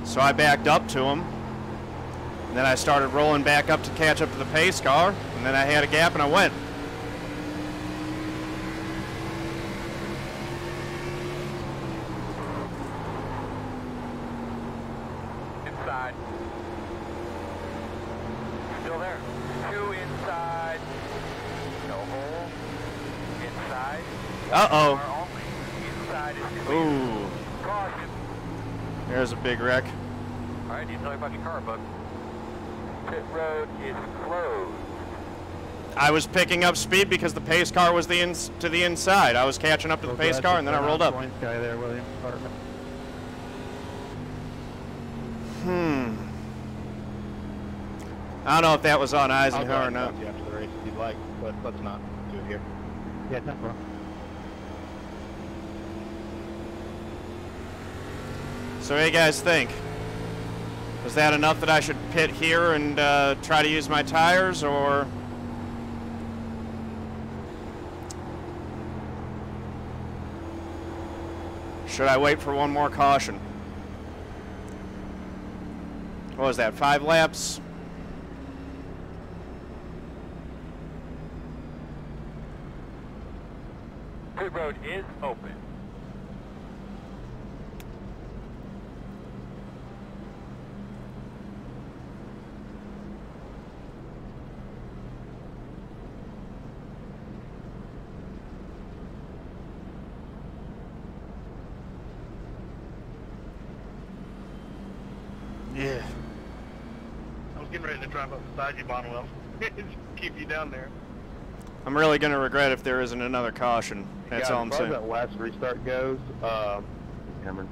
So I backed up to him. And then I started rolling back up to catch up to the pace car. And then I had a gap and I went. Inside. Still there. 2 inside. No hole. Inside. Uh-oh. Car only. Inside is clear. Ooh. Caution. There's a big wreck. All right, need to tell you about your car, bud. Pit road is closed. I was picking up speed because the pace car was to the inside. I was catching up to the pace car and then I rolled up. Guy there, William. I don't know if that was on I'll go Eisenhower or ahead and not. talk to you after the race if you'd like, but let's not do it here. Yeah, no problem. So what do you guys think? Was that enough that I should pit here and try to use my tires, or? Should I wait for one more caution? What was that, 5 laps? Pit road is open. Yeah. to drive up beside you, Bonwell. Keep you down there. I'm really going to regret if there isn't another caution. That's all I'm As far saying. as that last restart goes, Cameron,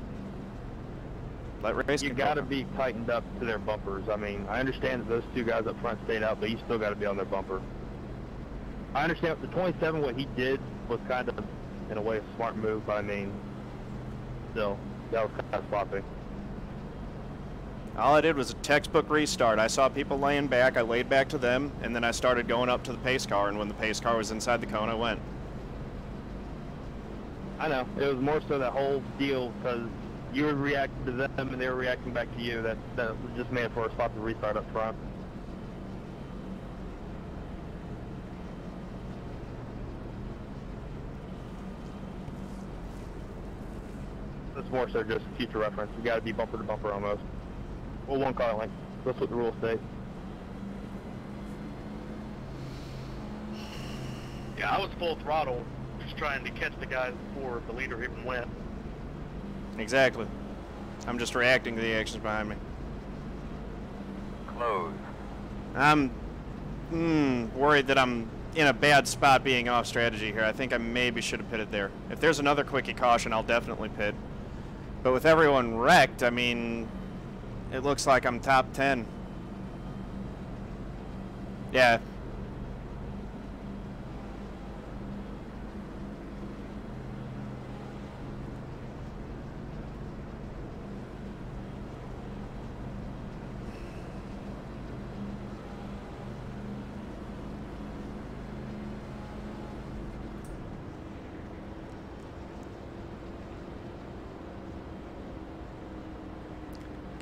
Let race you control got to go. be tightened up to their bumpers. I mean, I understand that those two guys up front stayed out, but you still got to be on their bumper. I understand the 27, what he did was kind of, in a way, a smart move, but I mean, still, that was kind of sloppy. All I did was a textbook restart. I saw people laying back, I laid back to them, and then I started going up to the pace car, and when the pace car was inside the cone, I went. I know. It was more so that whole deal because you were reacting to them and they were reacting back to you. That was just made for a sloppy restart up front. It's more so just future reference. You got to be bumper to bumper almost. Well, one car length. That's what the rules say. Yeah, I was full throttle, just trying to catch the guys before the leader even went. Exactly. I'm just reacting to the actions behind me. Close. I'm worried that I'm in a bad spot being off strategy here. I think I maybe should have pitted there. If there's another quickie caution, I'll definitely pit. But with everyone wrecked, I mean, it looks like I'm top 10. Yeah.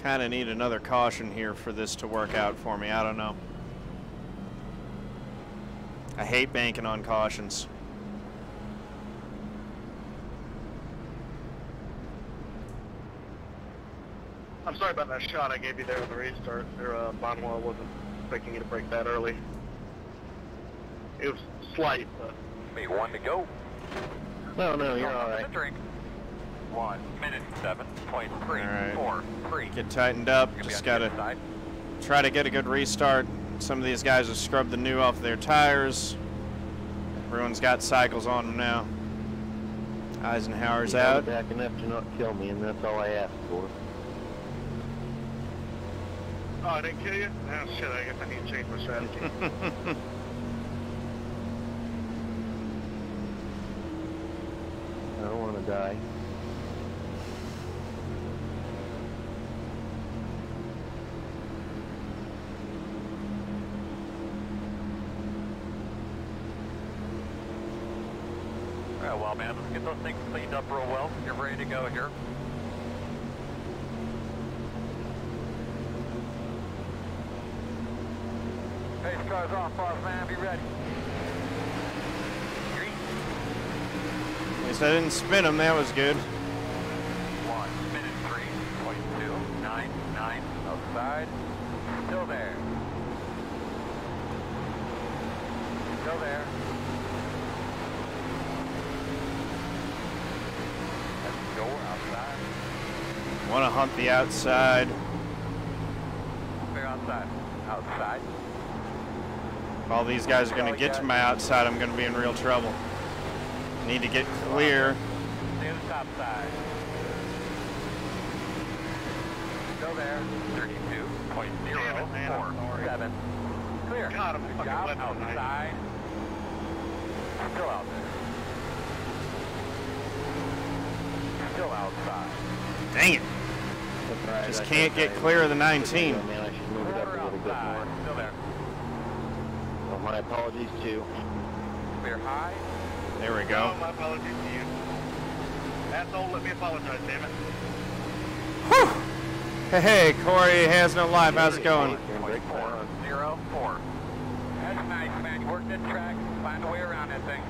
Kind of need another caution here for this to work out for me. I don't know. I hate banking on cautions. I'm sorry about that shot I gave you there on the restart. Bonwell wasn't expecting you to break that early. It was slight, but... Be one to go. No, you're all right. Drink. 1 minute 7.343. Get tightened up. Just gotta try to get a good restart. Some of these guys have scrubbed the new off their tires. Everyone's got cycles on them now. Eisenhower's out. Back enough to not kill me, and that's all I asked for. Oh, I didn't kill you? Oh, shit, I guess I need to change my strategy. I don't want to die. Alright, well, man, let's get those things cleaned up real well. You're ready to go here. Pace car's off, boss man. Be ready. At least I didn't spin them. That was good. 1 minute 3.299 outside. Still there. Still there. Let's go outside. Want to hunt the outside. Clear outside. Outside. If all these guys are going to get to my outside, I'm going to be in real trouble. Need to get clear. Stay on the top side. Still there. 32.047. Clear. God, I'm Good fucking job. wet tonight. Outside. Still out there. Still outside. Dang it. That's right. Just can't get clear of the 19. Man, I should move it up a Quarter little bit outside. more. Still there. Well, my apologies too. Clear high. There we Oh, go. my apologies to you. Asshole, let me apologize, damn it. Hey, Corey has no life. How's it going? 0.404. That's nice, man. You worked that track. Find a way around that thing.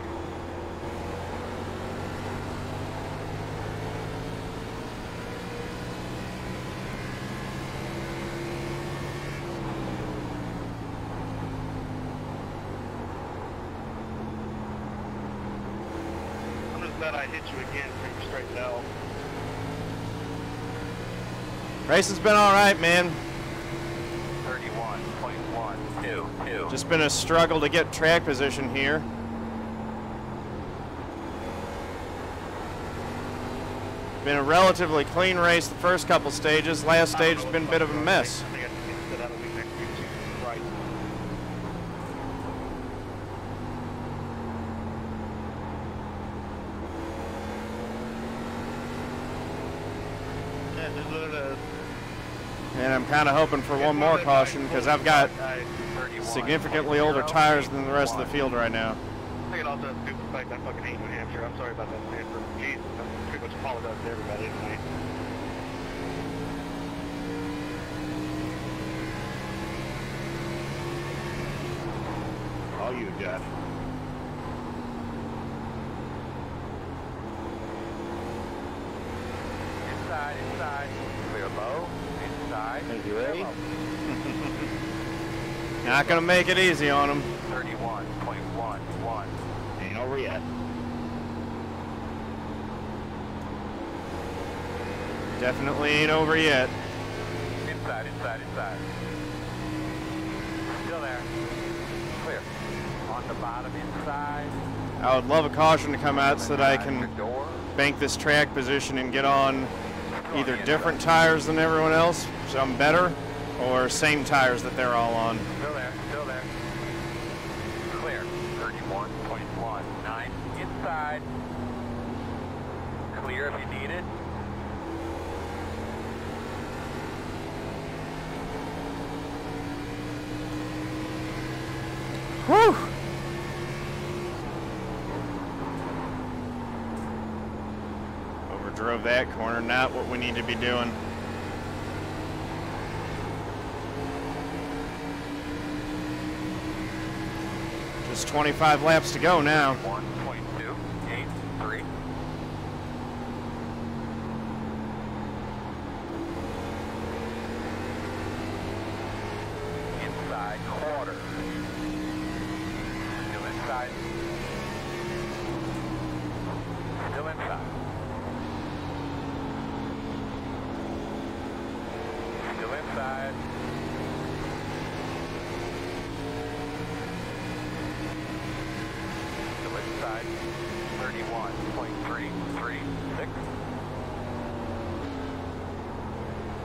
I'm just glad I hit you again so you straightened out. Racing's been all right, man. 31. 31.122. Just been a struggle to get track position here. Been a relatively clean race the first couple stages. Last stage has been a bit of a mess. I think I need to sit out a week next week too. Right. Yeah, this is what it is. And I'm kind of hoping for one more caution because I've got significantly older tires than the rest of the field right now. I think it also has to do with the fact that I fucking hate New Hampshire. I'm sorry about that, Stanford. Jesus, I pretty much apologize to everybody tonight. All you, Josh. Inside, inside. Clear low. Inside. Are you ready? Not going to make it easy on them. 31.11. Ain't over yet. Definitely ain't over yet. Inside, inside, inside. Still there. Clear. On the bottom inside. I would love a caution to come out so that I Your can door. bank this track position and get on either different tires than everyone else, so I'm better, or same tires that they're all on. Still there, still there. Clear. 31.19. Inside. Clear if you need it. Whew! Overdrove that corner, not what we need to be doing. Just 25 laps to go now. 1.283. Inside quarter. Still inside. Still inside. Still inside. Still inside. 31.336.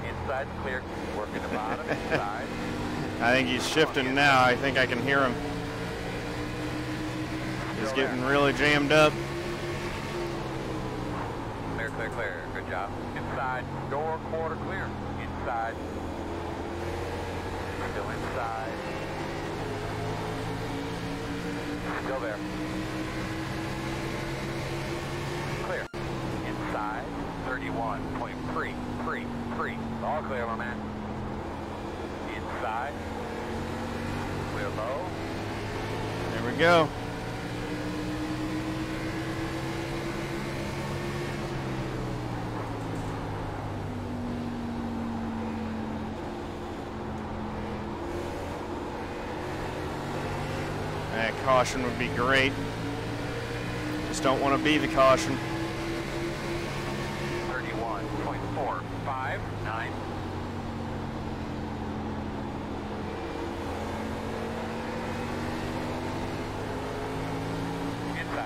Inside clear. Working the bottom. Inside. I think he's shifting now. I think I can hear him. He's getting really jammed up. Clear, clear, clear. Good job. Inside. Door quarter clear. Inside. Still inside. Still there. Clear. Inside. 31.333. All clear, my man. Inside. Clear low. There we go. That caution would be great. Just don't want to be the caution. 31.459.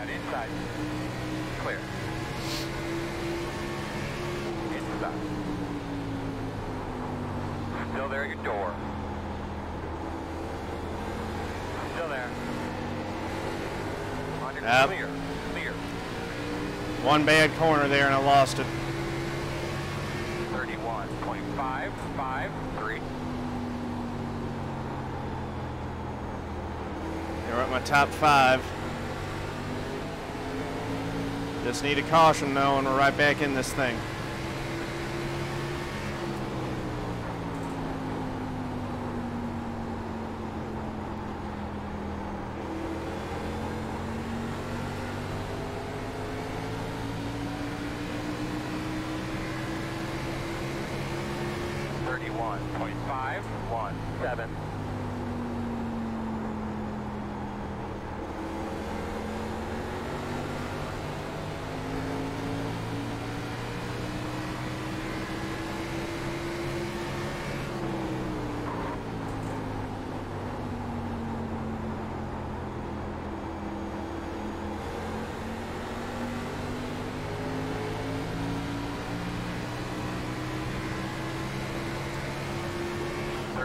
Inside. Clear. Inside. Still there at your door. Still there. On your Yep. clear. Clear. One bad corner there and I lost it. 31.553. You're at my top 5. Just need a caution though, and we're right back in this thing. .517.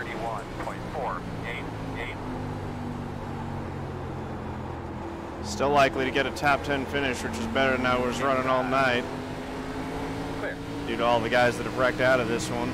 31.488. Still likely to get a top 10 finish, which is better than I was running all night. Clear. Due to all the guys that have wrecked out of this one.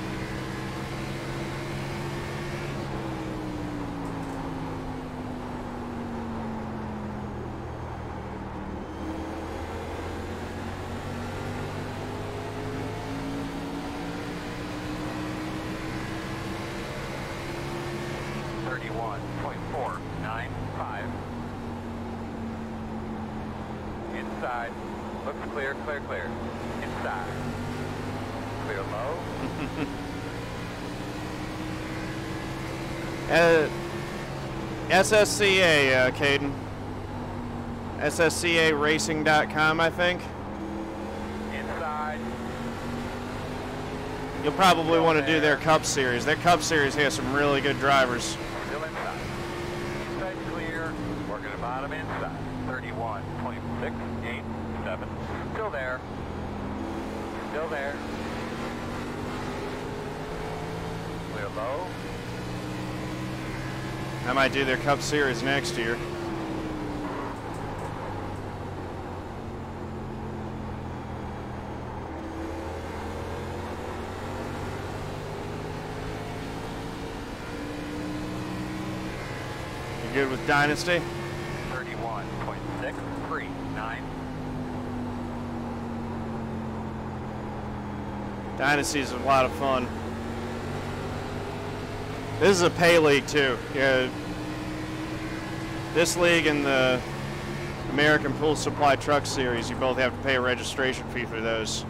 Inside. Looks clear, clear, clear. Inside. Clear low. SSCA, Caden. SSCARacing.com, I think. Inside. You'll probably want to do their Cup Series. Their Cup Series has some really good drivers. Still inside. Inside clear. Working the bottom inside. 31.687. Still there. Still there. Clear low. I might do their Cup Series next year. You good with Dynasty? 31.639. Dynasty's a lot of fun. This is a pay league too. Yeah. This league and the American Pool Supply Truck Series, you both have to pay a registration fee for those.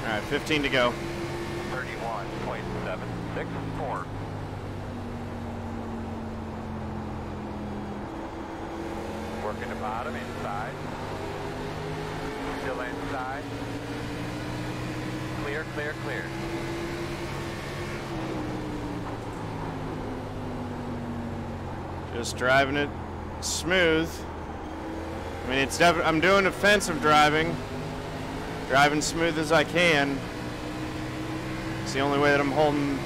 All right, 15 to go. 31.764. Working the bottom inside. Still inside. Clear, clear, clear. Just driving it smooth. I mean, it's definitely, I'm doing offensive driving. Driving smooth as I can. It's the only way that I'm holding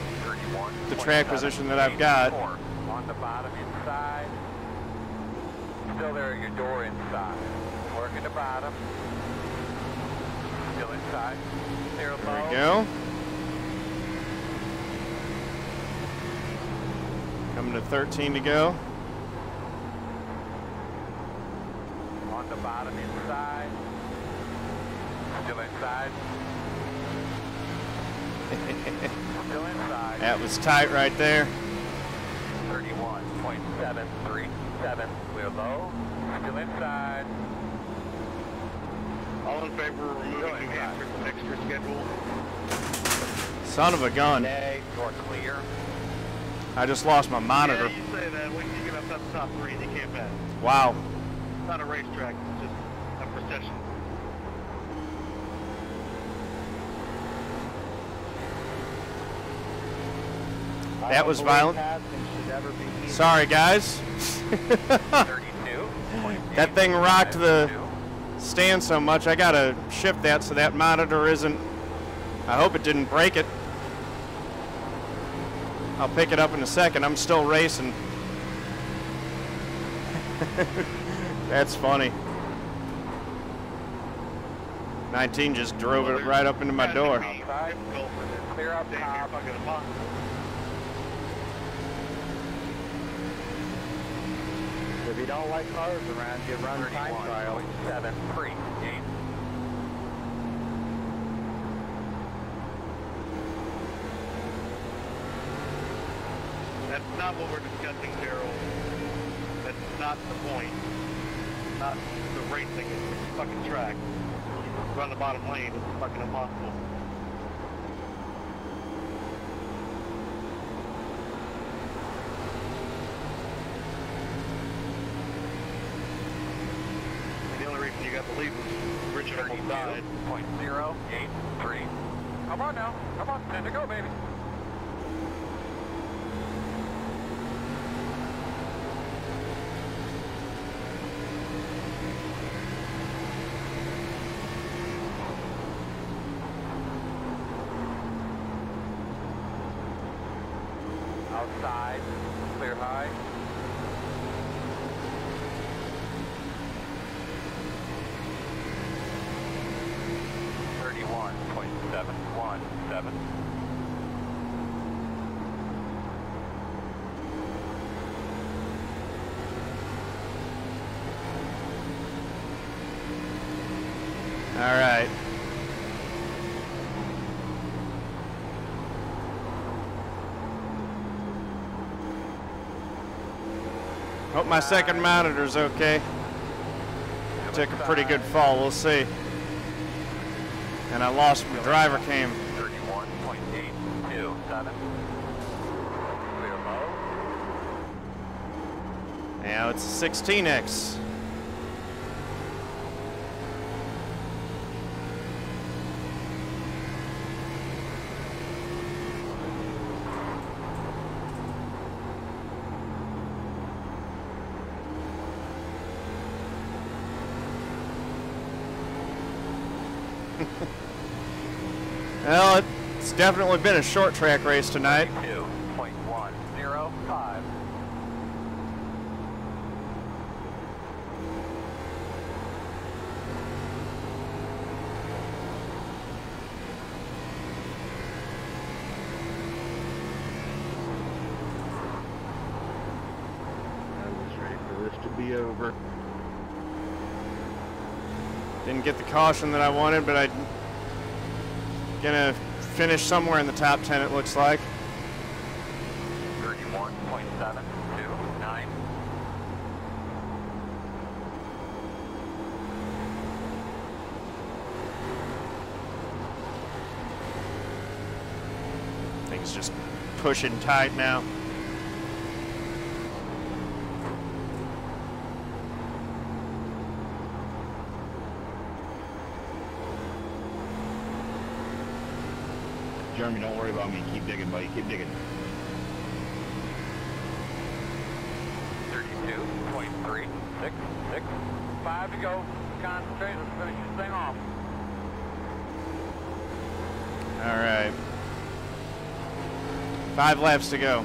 the track position that I've got. On the bottom inside. Still there at your door inside. Working the bottom. Still inside. Clear low. There we go. Coming to 13 to go. On the bottom inside. Still inside. Still inside. That was tight right there. 31.737. Clear low. Still inside. All in favor of removing New Hampshire from next year's schedule? Son of a gun. Nay. Door clear. I just lost my monitor. Yeah, you say that. When you get up to the top three, they can't pass. Wow. It's not a racetrack. It's just a procession. That was violent. Sorry, guys. 32. That thing rocked the stand so much, I gotta shift that so that monitor isn't, I hope it didn't break it. I'll pick it up in a second. I'm still racing. That's funny. 19 just drove it right up into my door. Clear up top. If you don't like cars around you, run time trial. 31.738. That's not what we're discussing, Daryl. That's not the point. Not the racing, it's the fucking track. Run the bottom lane, it's fucking impossible. And the only reason you got the lead was Richard almost died. 32.083. Come on now. Come on. 10 to go, baby. outside, clear high. .717. All right. Hope my second monitor's okay. Took a pretty good fall, we'll see. And I lost my driver cam. 31.827. Clear low. Now it's a 16X. Well, it's definitely been a short track race tonight. 2.105. I'm just ready for this to be over. Didn't get the caution that I wanted, but I'm gonna finish somewhere in the top 10, it looks like. 31.729. Things just pushing tight now. Jeremy, don't worry about me. Keep digging, buddy. Keep digging. 32.366. 5 to go. Concentrate. Let's finish this thing off. All right. 5 laps to go.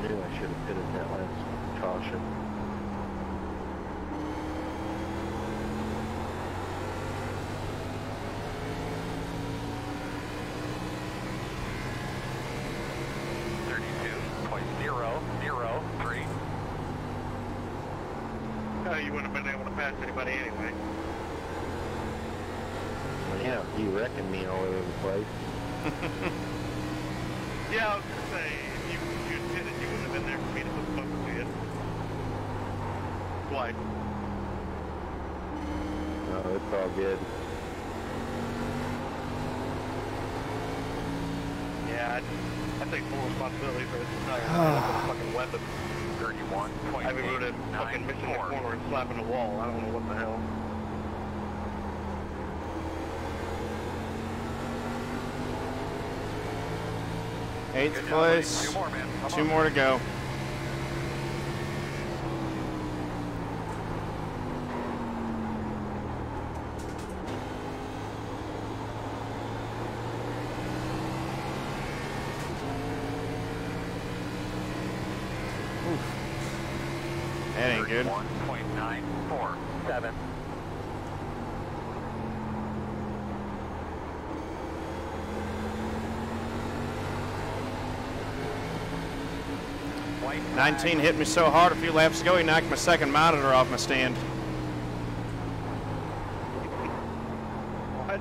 Knew I should have pitted that last caution. You wouldn't have been able to pass anybody anyway. Well, yeah, you wrecking me all over the place. Yeah, I was going to say, if you had pitted, you wouldn't have been there for me to hook up to you. Twice. No, it's all good. Yeah, I take full responsibility for this entire thing. That's a fucking weapon. 31.894. I would have fucking missing the corner and slapping the wall. I don't know what the hell. Eighth place. 2 more, man. Come 2 on. more to go. That ain't good. 1.947. White 19 hit me so hard a few laps ago, he knocked my second monitor off my stand. What?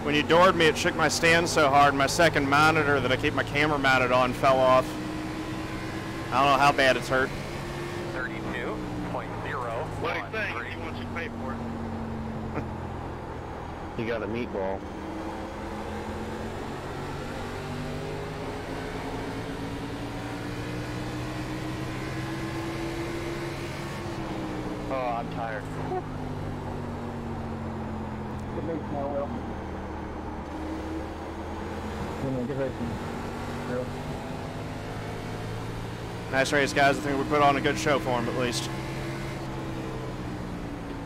When you doored me, it shook my stand so hard, my second monitor that I keep my camera mounted on fell off. I don't know how bad it's hurt. 32.0. What he's saying is he wants you to pay for it. You got a meatball. Oh, I'm tired. Get ready now, Will. Get ready. Real. Nice race, guys. I think we put on a good show for him, at least.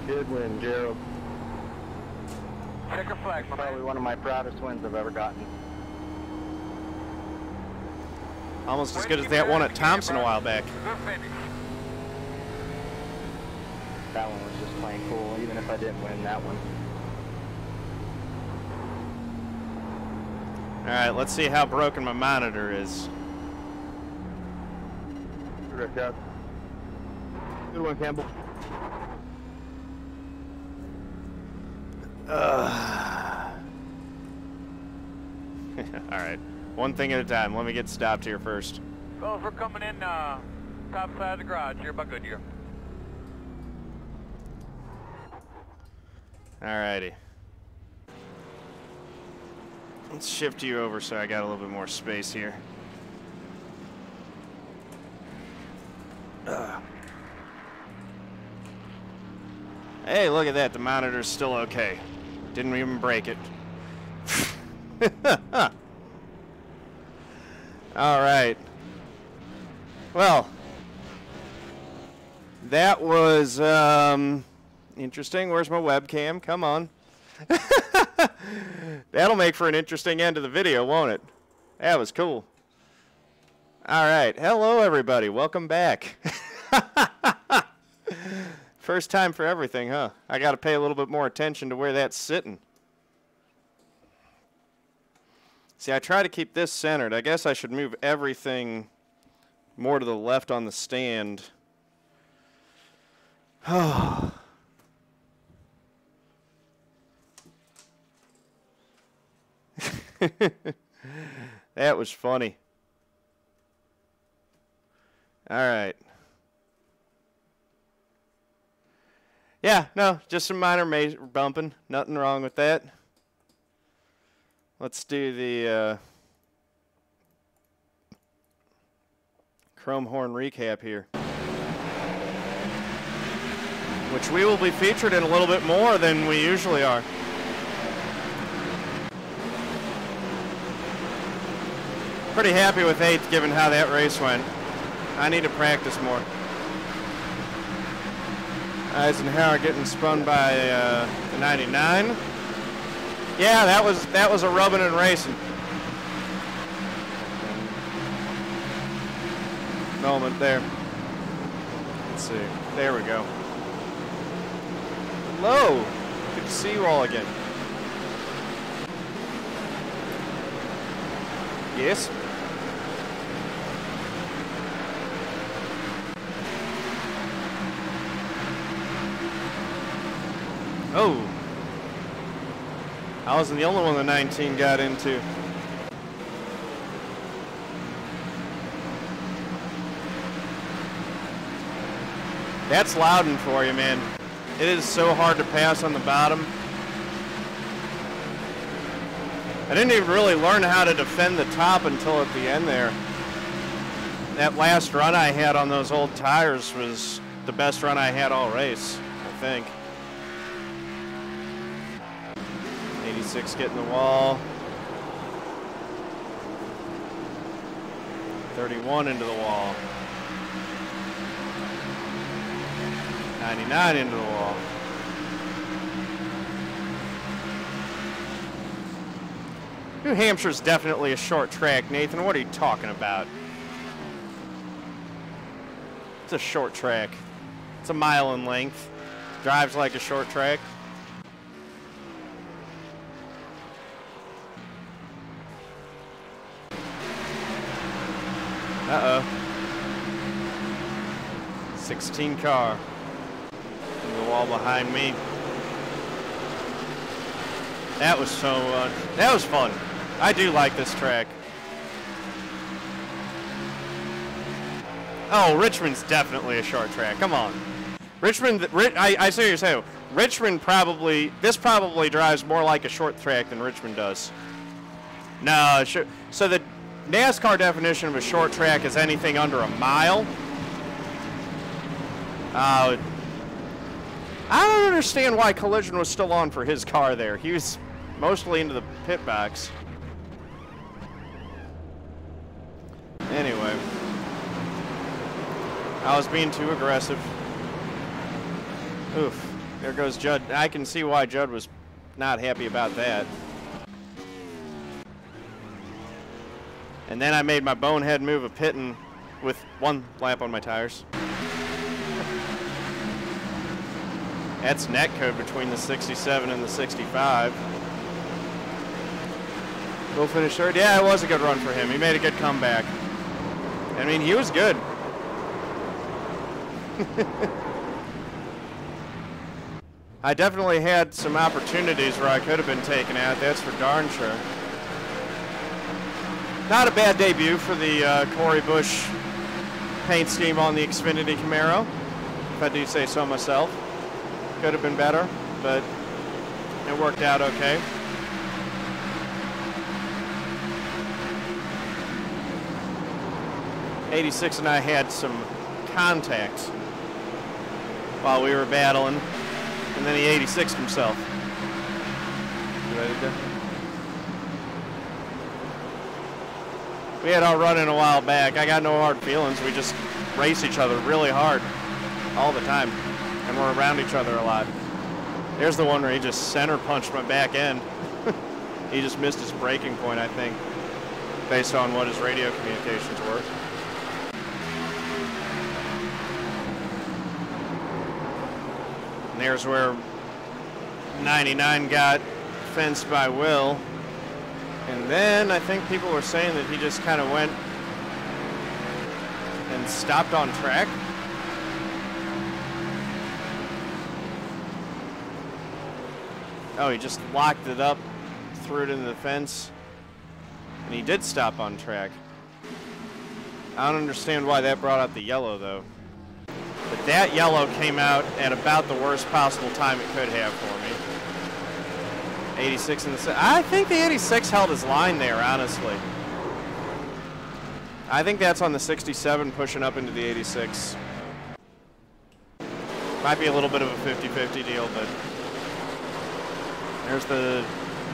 Good win, Gerald. Checker flag, my Probably man. one of my proudest wins I've ever gotten. Almost as good as that one at Thompson a while back. Good finish. That one was just plain cool, even if I didn't win that one. Alright, let's see how broken my monitor is. Correct, guys. Good one, Campbell. Alright, one thing at a time. Let me get stopped here first. Well, if we're coming in top side of the garage here by Goodyear. Alrighty. Let's shift you over so I got a little bit more space here. Hey, look at that. The monitor's still okay. Didn't even break it. Alright. Well, that was interesting. Where's my webcam? Come on. That'll make for an interesting end to the video, won't it? That was cool. Alright. Hello, everybody. Welcome back. First time for everything, huh? I got to pay a little bit more attention to where that's sitting. See, I try to keep this centered. I guess I should move everything more to the left on the stand. Oh. That was funny. All right. Yeah, no, just some minor bumping. Nothing wrong with that. Let's do the chrome horn recap here, which we will be featured in a little bit more than we usually are. Pretty happy with 8th given how that race went. I need to practice more. Eisenhower getting spun by the 99. Yeah, that was a rubbing and racing moment there. Let's see. There we go. Hello. Good to see you all again. Yes. Oh. I wasn't the only one the 19 got into. That's Loudon for you, man. It is so hard to pass on the bottom. I didn't even really learn how to defend the top until at the end there. That last run I had on those old tires was the best run I had all race, I think. 86 getting the wall. 31 into the wall. 99 into the wall. New Hampshire's definitely a short track, Nathan. What are you talking about? It's a short track. It's a mile in length. Drives like a short track. Uh-oh. 16 car. In the wall behind me. That was so that was fun. I do like this track. Oh, Richmond's definitely a short track. Come on. Richmond, I see what you're saying. Richmond probably, this probably drives more like a short track than Richmond does. No, so the NASCAR definition of a short track is anything under a mile. I don't understand why Collision was still on for his car there. He was mostly into the pit box. Anyway. I was being too aggressive. Oof. There goes Judd. I can see why Judd was not happy about that. And then I made my bonehead move of pitting with 1 lap on my tires. That's net code between the 67 and the 65. We'll finish third. Yeah, it was a good run for him. He made a good comeback. I mean, he was good. I definitely had some opportunities where I could have been taken out. That's for darn sure. Not a bad debut for the Corey Bush paint scheme on the Xfinity Camaro, if I do say so myself. Could have been better, but it worked out okay. '86 and I had some contact while we were battling, and then he '86'd himself. You ready to? We had our run in a while back. I got no hard feelings. We just race each other really hard all the time, and we're around each other a lot. There's the one where he just center punched my back end. He just missed his braking point, I think, based on what his radio communications were. And there's where 99 got fenced by Will. And then I think people were saying that he just kind of went and stopped on track. Oh, he just locked it up, threw it into the fence, and he did stop on track. I don't understand why that brought out the yellow, though. But that yellow came out at about the worst possible time it could have for me. 86 in the... I think the 86 held his line there, honestly. I think that's on the 67 pushing up into the 86. Might be a little bit of a 50-50 deal, but...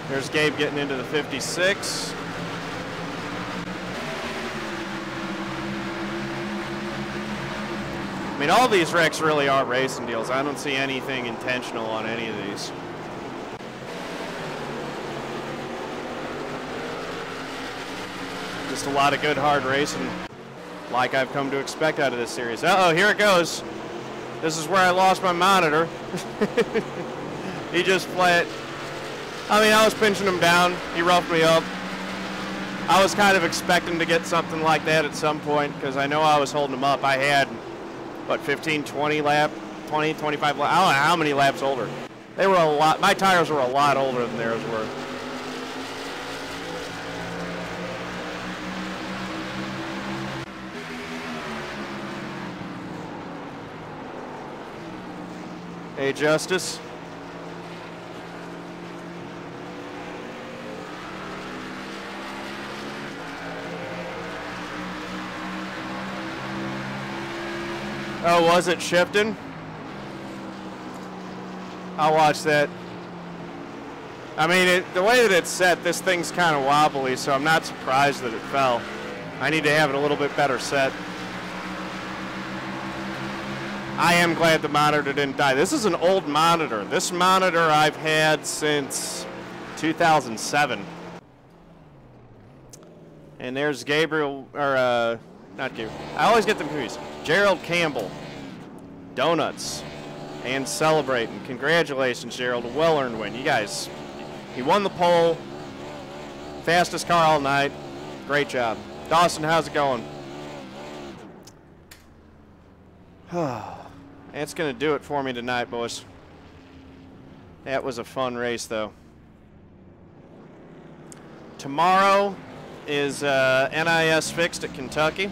There's Gabe getting into the 56. I mean, all these wrecks really are racing deals. I don't see anything intentional on any of these. Just a lot of good hard racing, like I've come to expect out of this series. Uh-oh, here it goes. This is where I lost my monitor. He just flat. I mean, I was pinching him down. He roughed me up. I was kind of expecting to get something like that at some point because I know I was holding him up. I had, what, 15, 20 lap, 20, 25 lap. I don't know how many laps older. They were a lot. My tires were a lot older than theirs were. Hey, Justice. Oh, was it shifting? I'll watch that. I mean, the way that it's set, this thing's kind of wobbly, so I'm not surprised that it fell. I need to have it a little bit better set. I am glad the monitor didn't die. This is an old monitor. This monitor I've had since 2007. And there's Gabriel, or not Gabriel. I always get them confused. Gerald Campbell, donuts, and celebrating. Congratulations, Gerald. A well-earned win. You guys, he won the pole. Fastest car all night. Great job. Dawson, how's it going? That's going to do it for me tonight, boys. That was a fun race, though. Tomorrow is NIS fixed at Kentucky.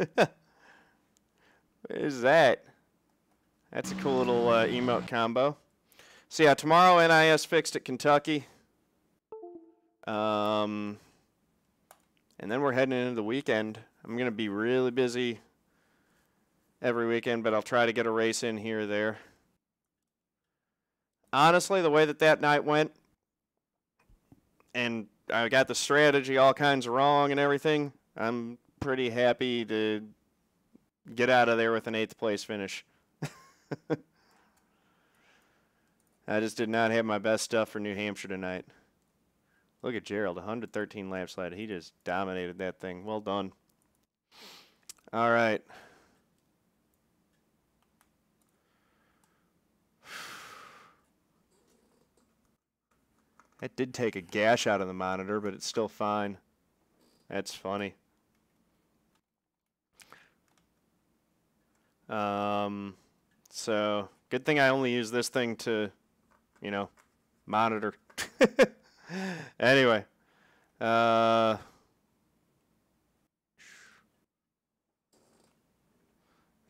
What is that? That's a cool little emote combo. So yeah, tomorrow NIS fixed at Kentucky. And then we're heading into the weekend. I'm going to be really busy every weekend, but I'll try to get a race in here or there. Honestly, the way that night went, and I got the strategy all kinds of wrong and everything, I'm pretty happy to get out of there with an 8th place finish. I just did not have my best stuff for New Hampshire tonight. Look at Gerald, 113 laps led. He just dominated that thing. Well done. All right. That did take a gash out of the monitor, but it's still fine. That's funny. So, good thing I only use this thing to, you know, monitor. Anyway. Oh,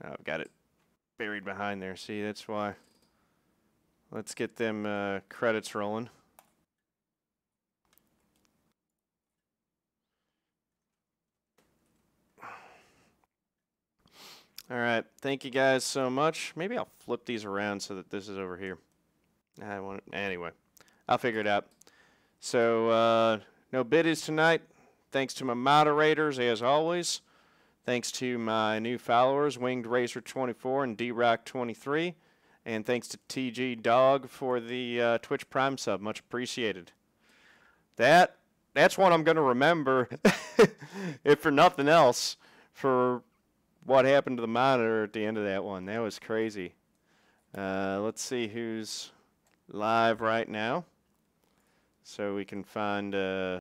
I've got it buried behind there. See, that's why. Let's get them credits rolling. All right, thank you guys so much. Maybe I'll flip these around so that this is over here. Anyway, I'll figure it out. So, no biddies tonight. Thanks to my moderators, as always. Thanks to my new followers, Winged Racer 24 and D-Rock 23. And thanks to TG Dog for the Twitch Prime sub. Much appreciated. That's what I'm going to remember, if for nothing else, for what happened to the monitor at the end of that one. That was crazy. Let's see who's live right now, so we can find